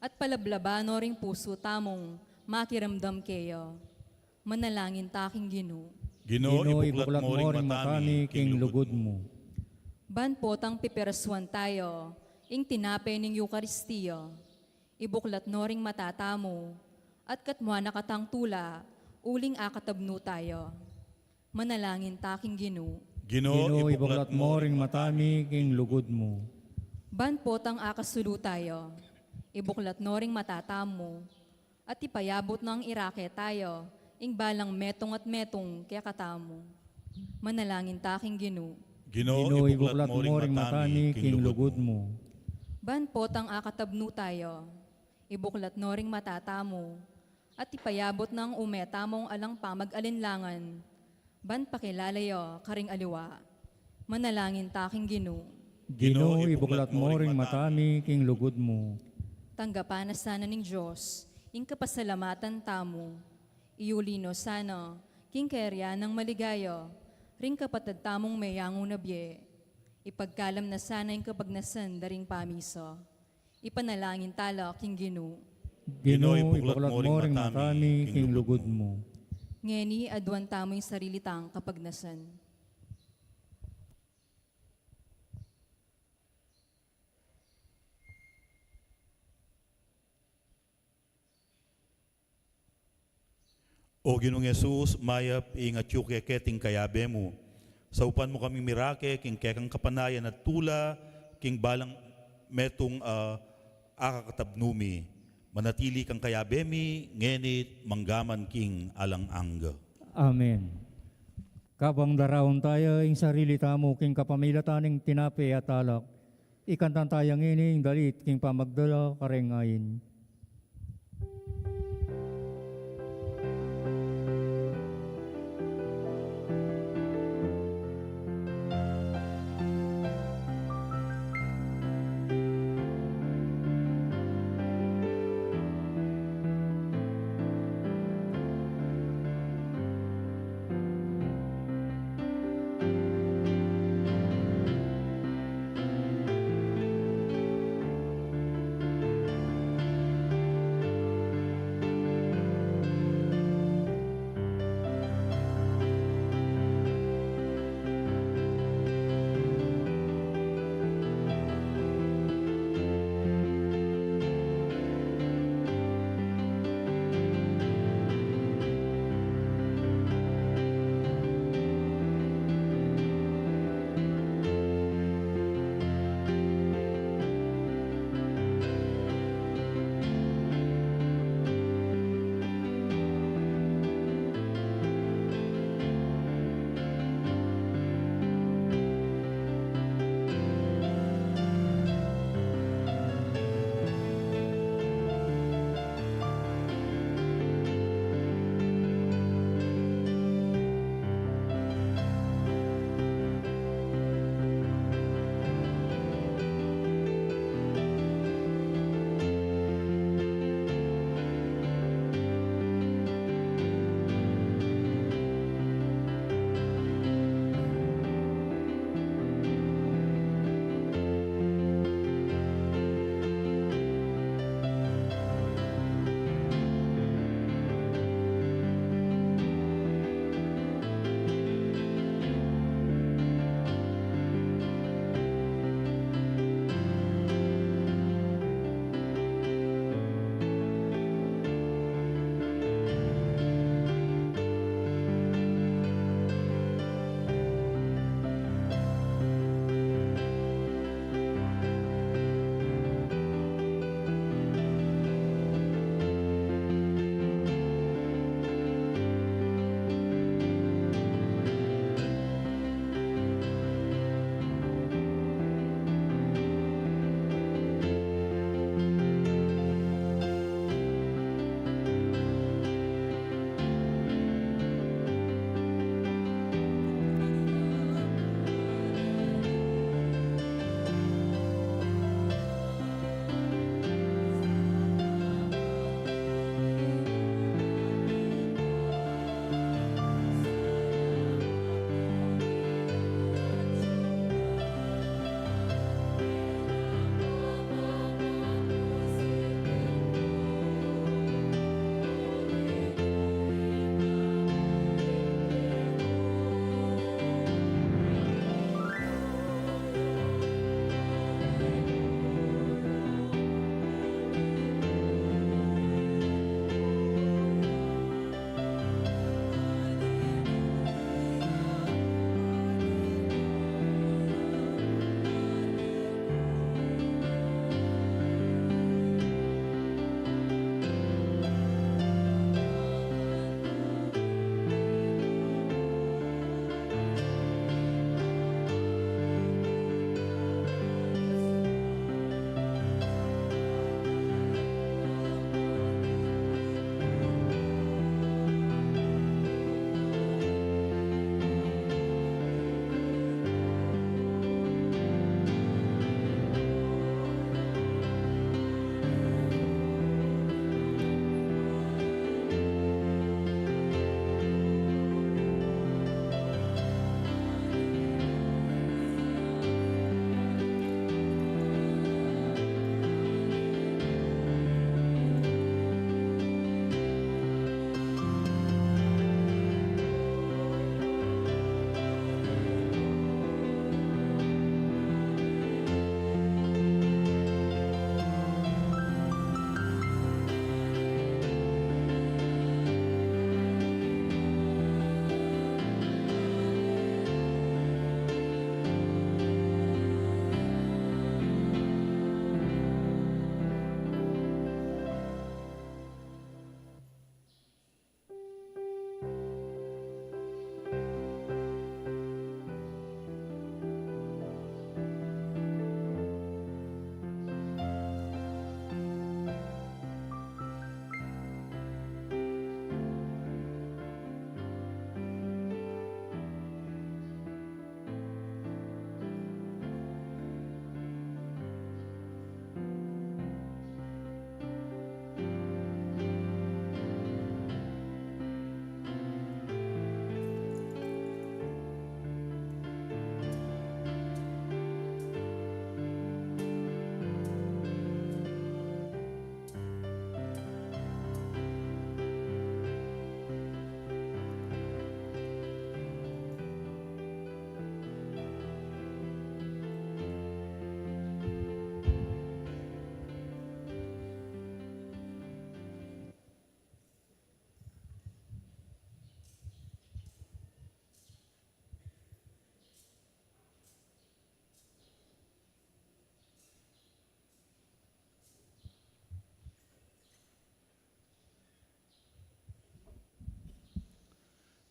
at palablaba no ring puso tamong makiramdam kayo. Manalangin taking Ginu. Gino, Ginoo, ibuklat mo ring matami king lugod mo. Ban potang piperaswan tayo, ing tinapay ning Eukaristiya, ibuklat no ring matatamo, at katmwa nakatang tula, uling akatabno tayo. Manalangin taking Ginu. Ginoo, ibuklat mo ring matami king lugod mo. Ban potang akasulu tayo, ibuklat no ring matatamo, at ipayabot ng irake tayo, ing balang metong at metong kaya katamo. Manalangin taking Ginu. Ginoo, ibuklat mo ring matami king lugod mo. Ban potang akatabno tayo, ibuklat no ring matatamo, at ipayabot ng umetamong alang pamag-alinlangan, ban pakilalayo karing aliwa. Manalangin taking Ginu. Ginoo, ibuklat mo ring matami king lugod mo. Tanggapan na sana ning Diyos, ing kapasalamatan tamo, iulino sana, king kaya ng maligayo, ring kapatid tamong mayango na biye, ipagkalam na sana ing kapagnasan daring pamiso, ipanalangin tala king Ginu. Ginoo, ibuklat mo ring matami king lugod mo. Ngeni adwan tamo yung sarili tang kapagnasan. O Ginong Yesus, mayap ingat yu keting kayabe mo. Sa upan mo kami mirake, king kekang kapanayan at tula, king balang metong akakatabnumi. Manatili kang kayabemi, ngenit manggaman king alang angga. Amen. Kabang darawon tayo ing sarili tamo king kapamilataning tinape at alak, ikantan tayang ining dalit king pamagdala karengayin.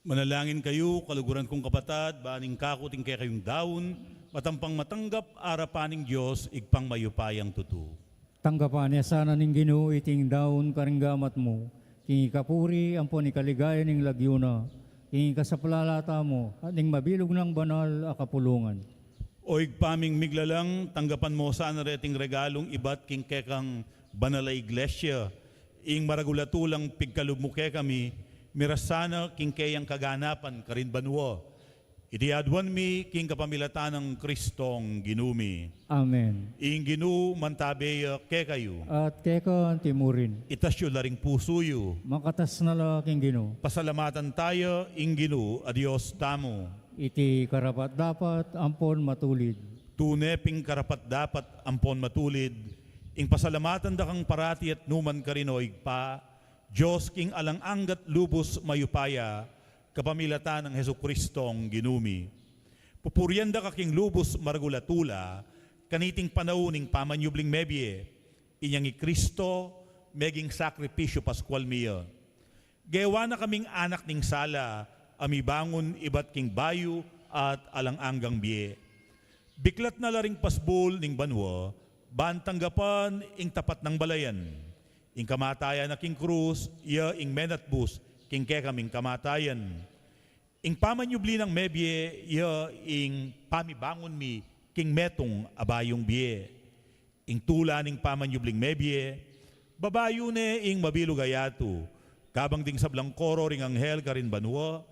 Manalangin kayo, kaluguran kong kapatad, baning kakuting kay kayong daon, matampang matanggap, arapaning Diyos, igpang mayupayang tutu. Tanggapan niya sana ning Ginoo iting daon karinggamat mo. Kingi kapuri, ampon ikaligaya ning lagyuna. Kingi kasaplalata mo, at ning mabilog ng banal akapulungan. O igpaming miglalang, tanggapan mo sana reting regalong ibat king kekang banal a iglesia. Ing maragulatulang pigkalubmuke kami, mirasana king kayang kaganapan karin banwa. Idiadwan mi king kapamilatan ng Kristong ginumi. Amen. Ing ginu mantabeya ke kayo. At keka timurin, Itasyo laring pusuyo. makatas na laking Ginoo. Pasalamatan tayo, ing ginu, adios tamo. Iti karapat dapat ampon matulid. Tuneping karapat dapat ampon matulid. Ing pasalamatan da kang parati at numan karinoig pa. Diyos king alang anggat lubos mayupaya. Kapamilatan ng Hesu Kristong ginumi. Pupurianda ka king lubos margulatula, kaniting panauning pamanyubling mebye, inyang Kristo, meging sakripisyo paskwal miya. Gewa na kaming anak ning sala, amibangon ibat king bayu at alang anggang biye. Biklat na laring pasbol ning banwa, bantanggapan ing tapat ng balayan. Ing kamatayan na king krus, iya ing menatbus, king kaming kamatayan. Ing pamanyubli ng mebye, iya ing pamibangon mi, king metong abayong biye. Ing tula ning pamanyubling mebye, babayo ne ing mabilog ayatu, kabang ding sablang koro ring anghel karin banwa,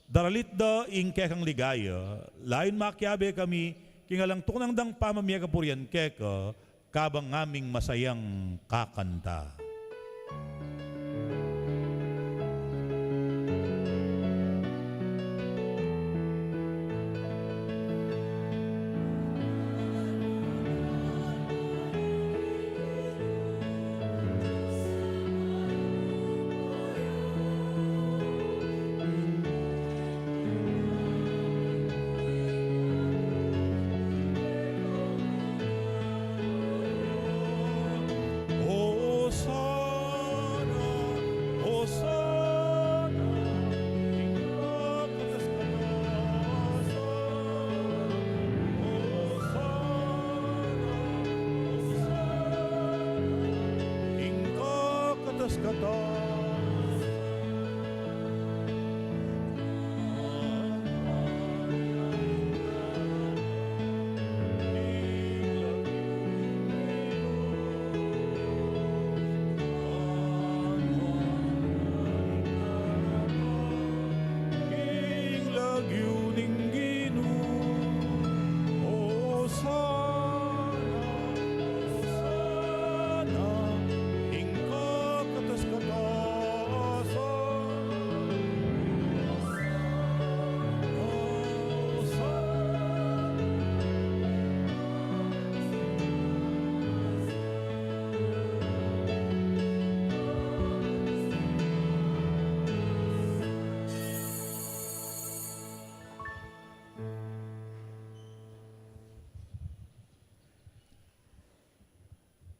daralit da ing kekang ligaya, lain makyabe kami, king alang tuknang dang pamamya kapurian keka, kabang ngaming masayang kakanta.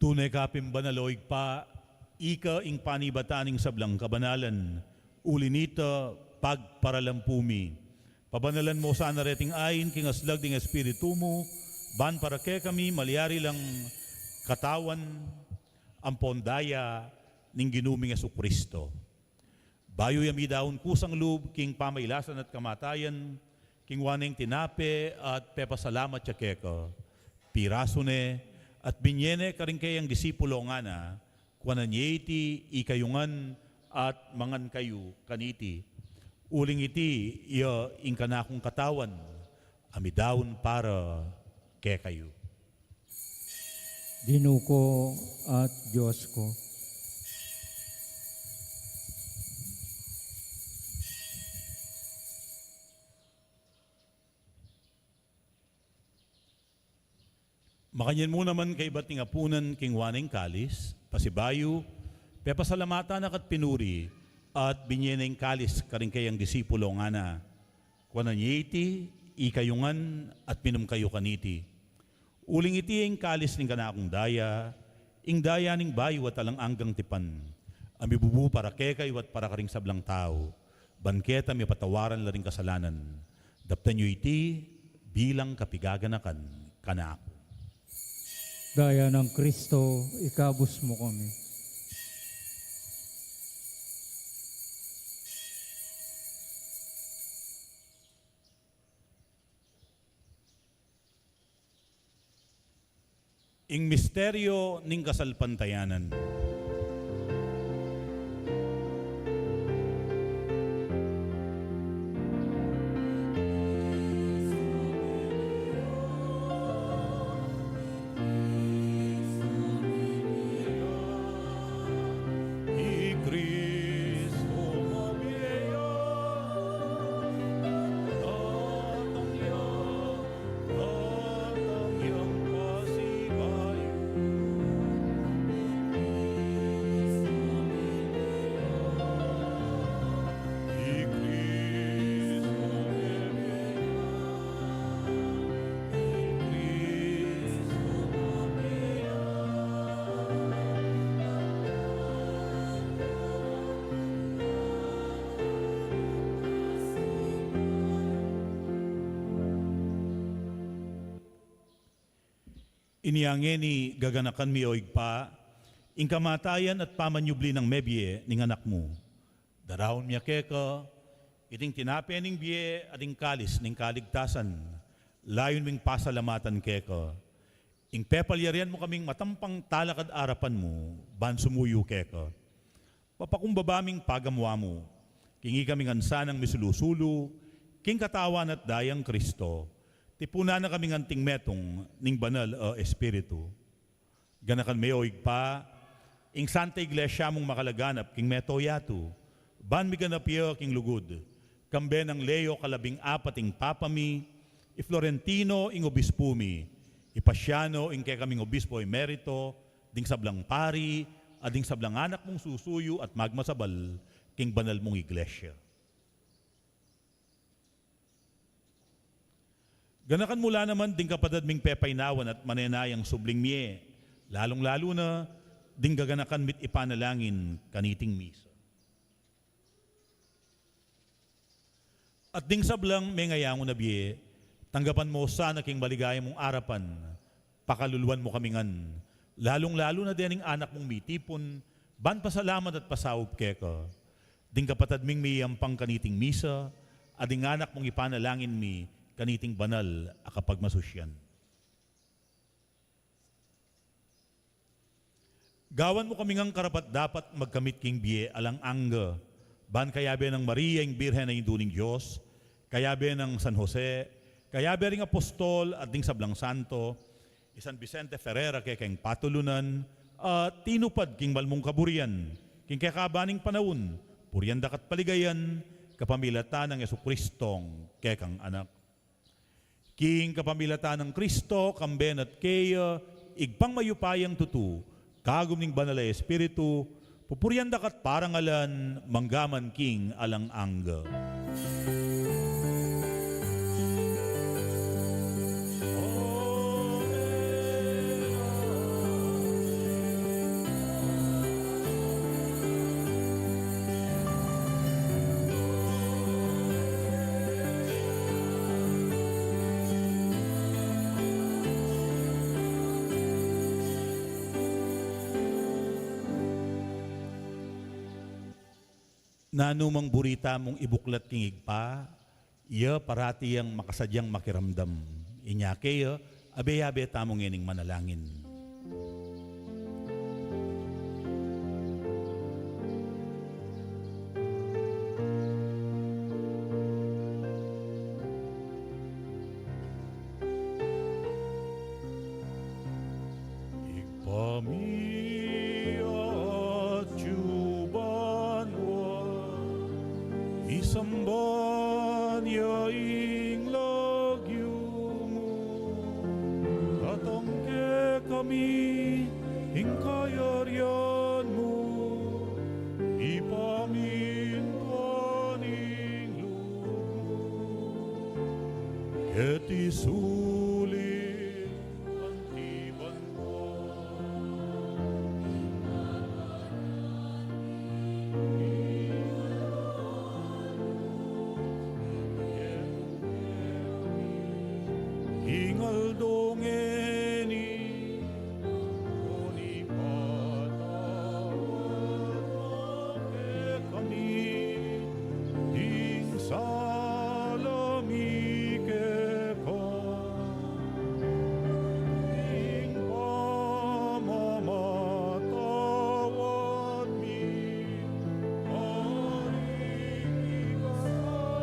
Tunay kapim banaloig pa, ika ing panibataning sablang kabanalan, ulinita pagparalampumi. Pabanalan mo sana reting ayin, king aslag ding espiritu mo, ban para ke kami malyari lang katawan, ang pondaya ning ginuming Hesu Kristo. Bayo yami daon kusang lub, king pamailasan at kamatayan, king waneng tinape at pepasalamat siya keka. Piraso ne, at binyene karing kayang disipulo nga na, kwananyeti ikayungan at mangan kayo kaniti. Uling iti iya ing kanakong katawan, amidawon para ke kayo. Ginoo ko at Diyos ko. Makanyan mo naman kay bating apunan king waneng kalis, pasibayo, pepasalamatan na kat pinuri, at binyeneng kalis karing kayang disipulo nga na, kwananyeti, ikayungan, at minum kayo kaniti. Uling iti ang kalis ning kanakong daya, ing daya ning bayo at alang anggang tipan, amibubu para kekay at para karing sablang tao, Banketa may patawaran la rin kasalanan. Daptan nyo iti bilang kapigaganakan kanako. Daya ng Kristo, ikabus mo kami. Ing misteryo ning kasalpantayanan. I Cristo mabiyaya, tatang iyang pasigayo. I Cristo Iniange ni gaganakan mi oig pa, ing kamatayan at pamanyubli ng mebye ning anak mo. Darawon miya keka, iting tinapen ning biye ading kalis ning kaligtasan, layon ming pasalamatan keka. Ing pepalyarian mo kaming matampang talakad arapan mo, ban sumuyo keka. Papakumbabaming pagamwa mo, kingi kaming ansanang misulusulu, king katawan at dayang Kristo, tipuna na kaming anting metong ning banal o espiritu. Ganakan may oig pa, ing Santa Iglesia mong makalaganap king meto yatu, ban mi ganapyo king lugod, kambe ng Leo kalabing apating papami, i Florentino ing obispo mi, ipasyano ing kay kaming obispo emerito, ding sablang pari, ading sablang anak mong susuyo at magmasabal, king banal mong iglesia. Ganakan mula naman ding kapatid ming pepaynawan at manenayang subling miye, lalong-lalo na ding gaganakan mit ipanalangin kaniting misa. At ding sablang may ngayangon na biye, tanggapan mo sana king maligaya mong arapan, pakaluluan mo kamingan, lalong-lalo na din ang anak mong mitipon, ban pasalamat at pasawop keka. Ding kapatid ming miyampang kaniting misa, at ding anak mong ipanalangin mi, kaniting banal akapag masusyan. Gawan mo kaming ang karapat dapat magkamit king biye alang angga, ban kayabe ng Maria ing Birhen na induning Diyos, kayabe ng San Jose, kayabe ring Apostol at ding Sablang Santo, San Vicente Ferrera kay king patulunan, at tinupad king malmong kaburian, king kakabaning panahon, purian dakat paligayan, kapamilatan ng Yesukristong kekang anak. King kapamilatan ng Kristo, kamben at kaya, igpang mayupayang tutu, kagum ning banal na espiritu, pupurian dakat parangalan, manggaman king alang angga. Nanumang burita mong ibuklat king igpa, iya parati yang makasadyang makiramdam. Inya kaya, abe-abe tamong ining manalangin. Isamban yaing lagyo mo, katangke kami, hingkayaryan mo, ipamintuaning loob mo, ket isulit antiban mo. baldongeni oni patawag kami ding salamike ko ding pamamatawad mi aring ikasala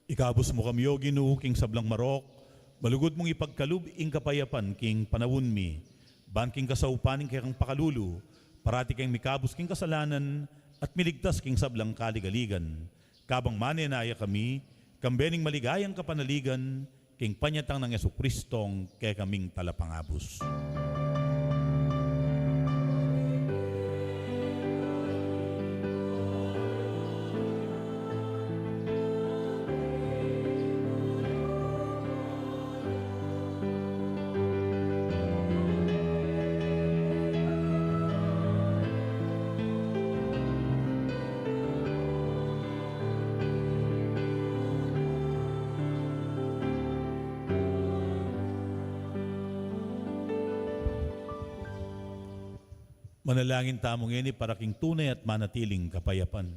Ikabos mo kami, O Ginoo, king sablang marok, balugod mong ipagkalub ing kapayapan king panawon mi, ban king kasaupaning kang pakalulu, parati kang mikabos king kasalanan, at miligtas king sablang kaligaligan. Kabang manenaya kami, kambening maligayang kapanaligan, king panyatang ng Yesu-Kristong kay kaming talapangabos. Manalangin tamong ini para king tunay at manatiling kapayapan.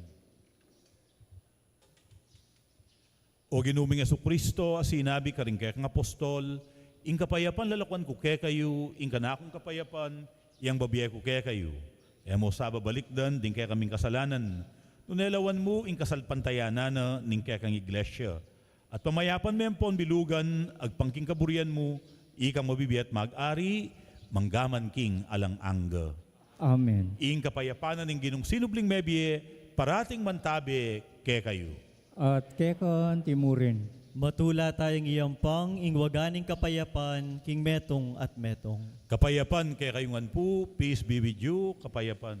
O ginuming Jesucristo, sinabi ka rin kaya kang apostol, ing kapayapan lalakwan ko kaya kayo, ing kanakong kapayapan, iyang babiyay ko kaya kayo. E mo sa babalikdan, din kaya kaming kasalanan. Tunelawan mo, ing kasalpantayanan na, ning kaya kang iglesia. At pamayapan mo yung bilugan, agpangking kaburian mo, ikang mabibiyat mag-ari, manggaman king alang-angga. Amen. Ing kapayapanan ng ginong sinubling mebye, parating mantabe kay kayo. At kekan timurin. Matula tayong iyampang ingwaganing kapayapan, king metong at metong. Kapayapan kay kayungan po, peace be with you, kapayapan.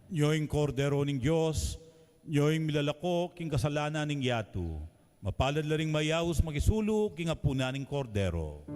Nyoing kordero ning Diyos, nyoing milalako king kasalanan ning yatu. Mapalad laring mayaus makisulo king apuna ning kordero.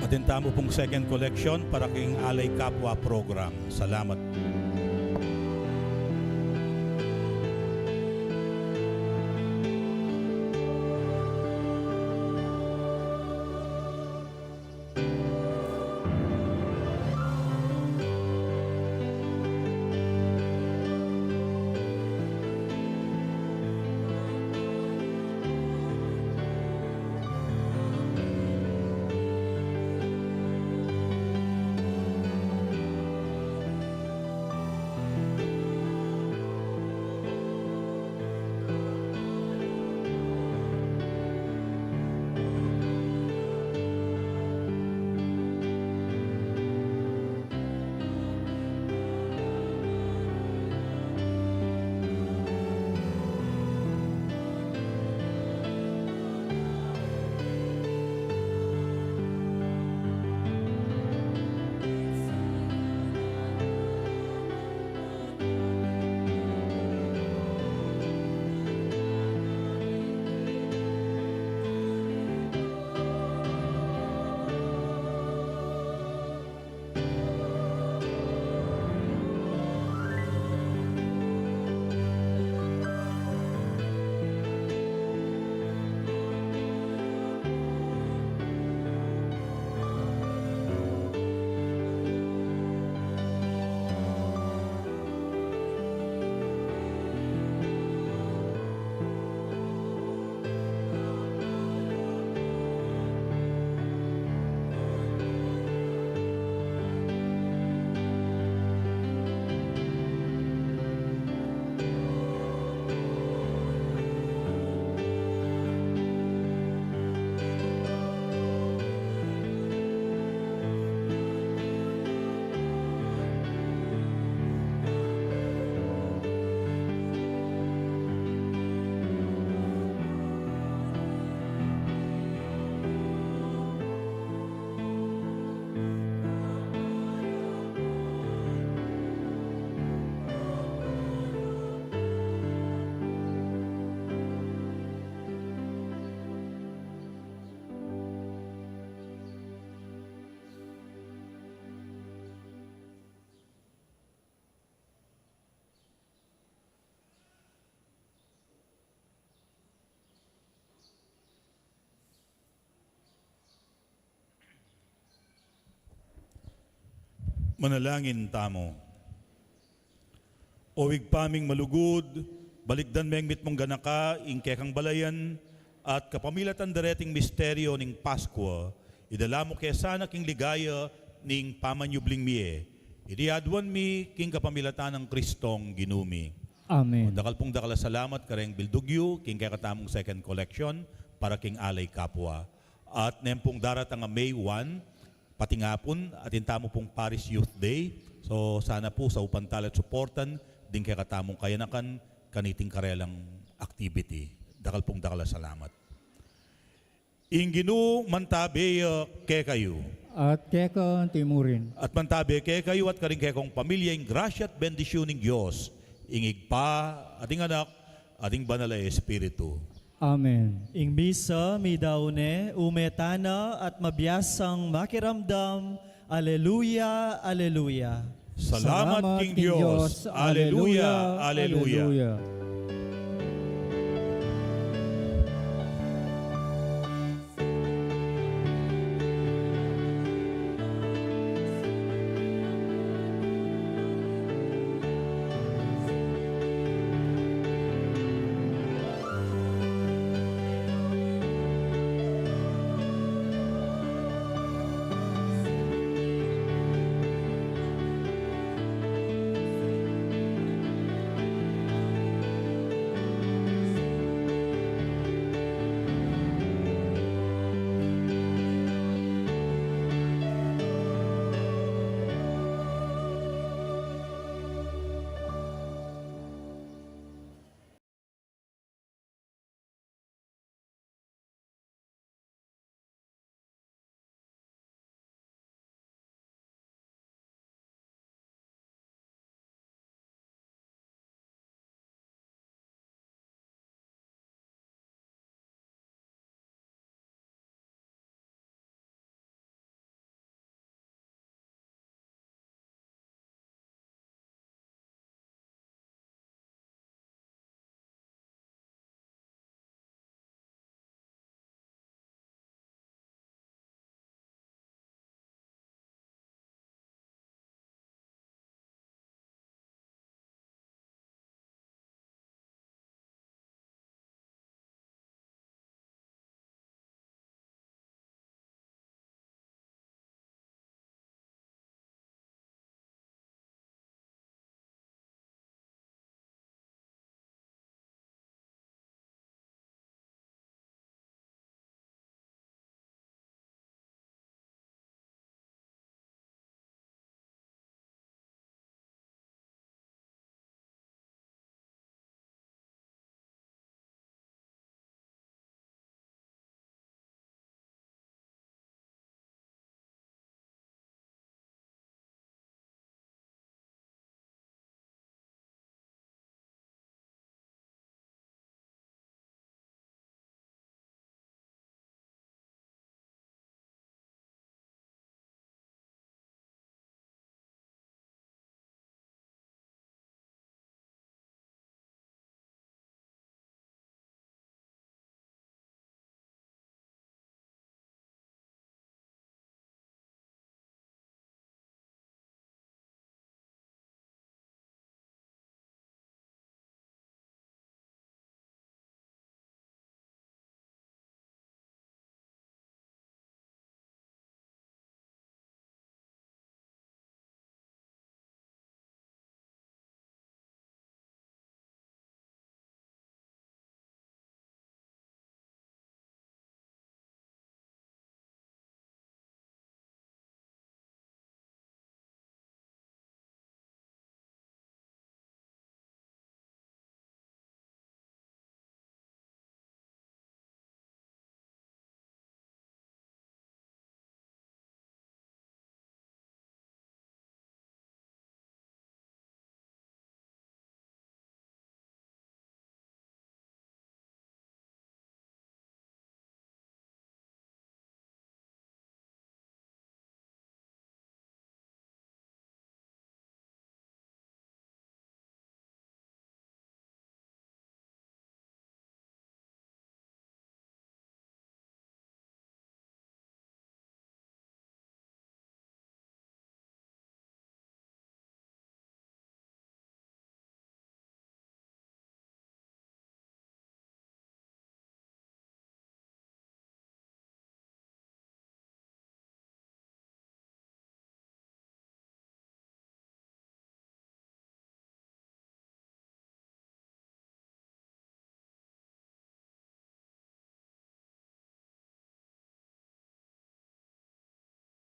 Atin tamo pong second collection para king Alay Kapwa program. Salamat. Manalangin tamo. Owig paming malugod, balikdan meng mitmong ganaka, ingkekang balayan, at kapamilatan dareting misteryo ning Paskwa, idala mo kaya sana king ligaya ning pamanyubling miye. Idiadwan mi king kapamilatan ng Kristong ginumi. Amen. Dakal pong dakala salamat kareng bildugyo, king kaya katamong second collection, para king Alay Kapwa. At nempong daratang May 1, patingapon at intamo pong Paris Youth Day. So sana po sa upantal at supportan din kaya katamong kayanakan kaniting karelang activity. Dakal pong dakala salamat. Inginu mantabe ke kayo. At keka timurin. At mantabe ke kayo at karing kekong pamilya ing grasya at bendisyon ng Diyos. Ingig pa, ating anak, ating banal na Espiritu. Amen. Ing misa, midaune, umetana at mabiyasang makiramdam. Aleluya, aleluya. Salamat King Diyos. Aleluya, aleluya.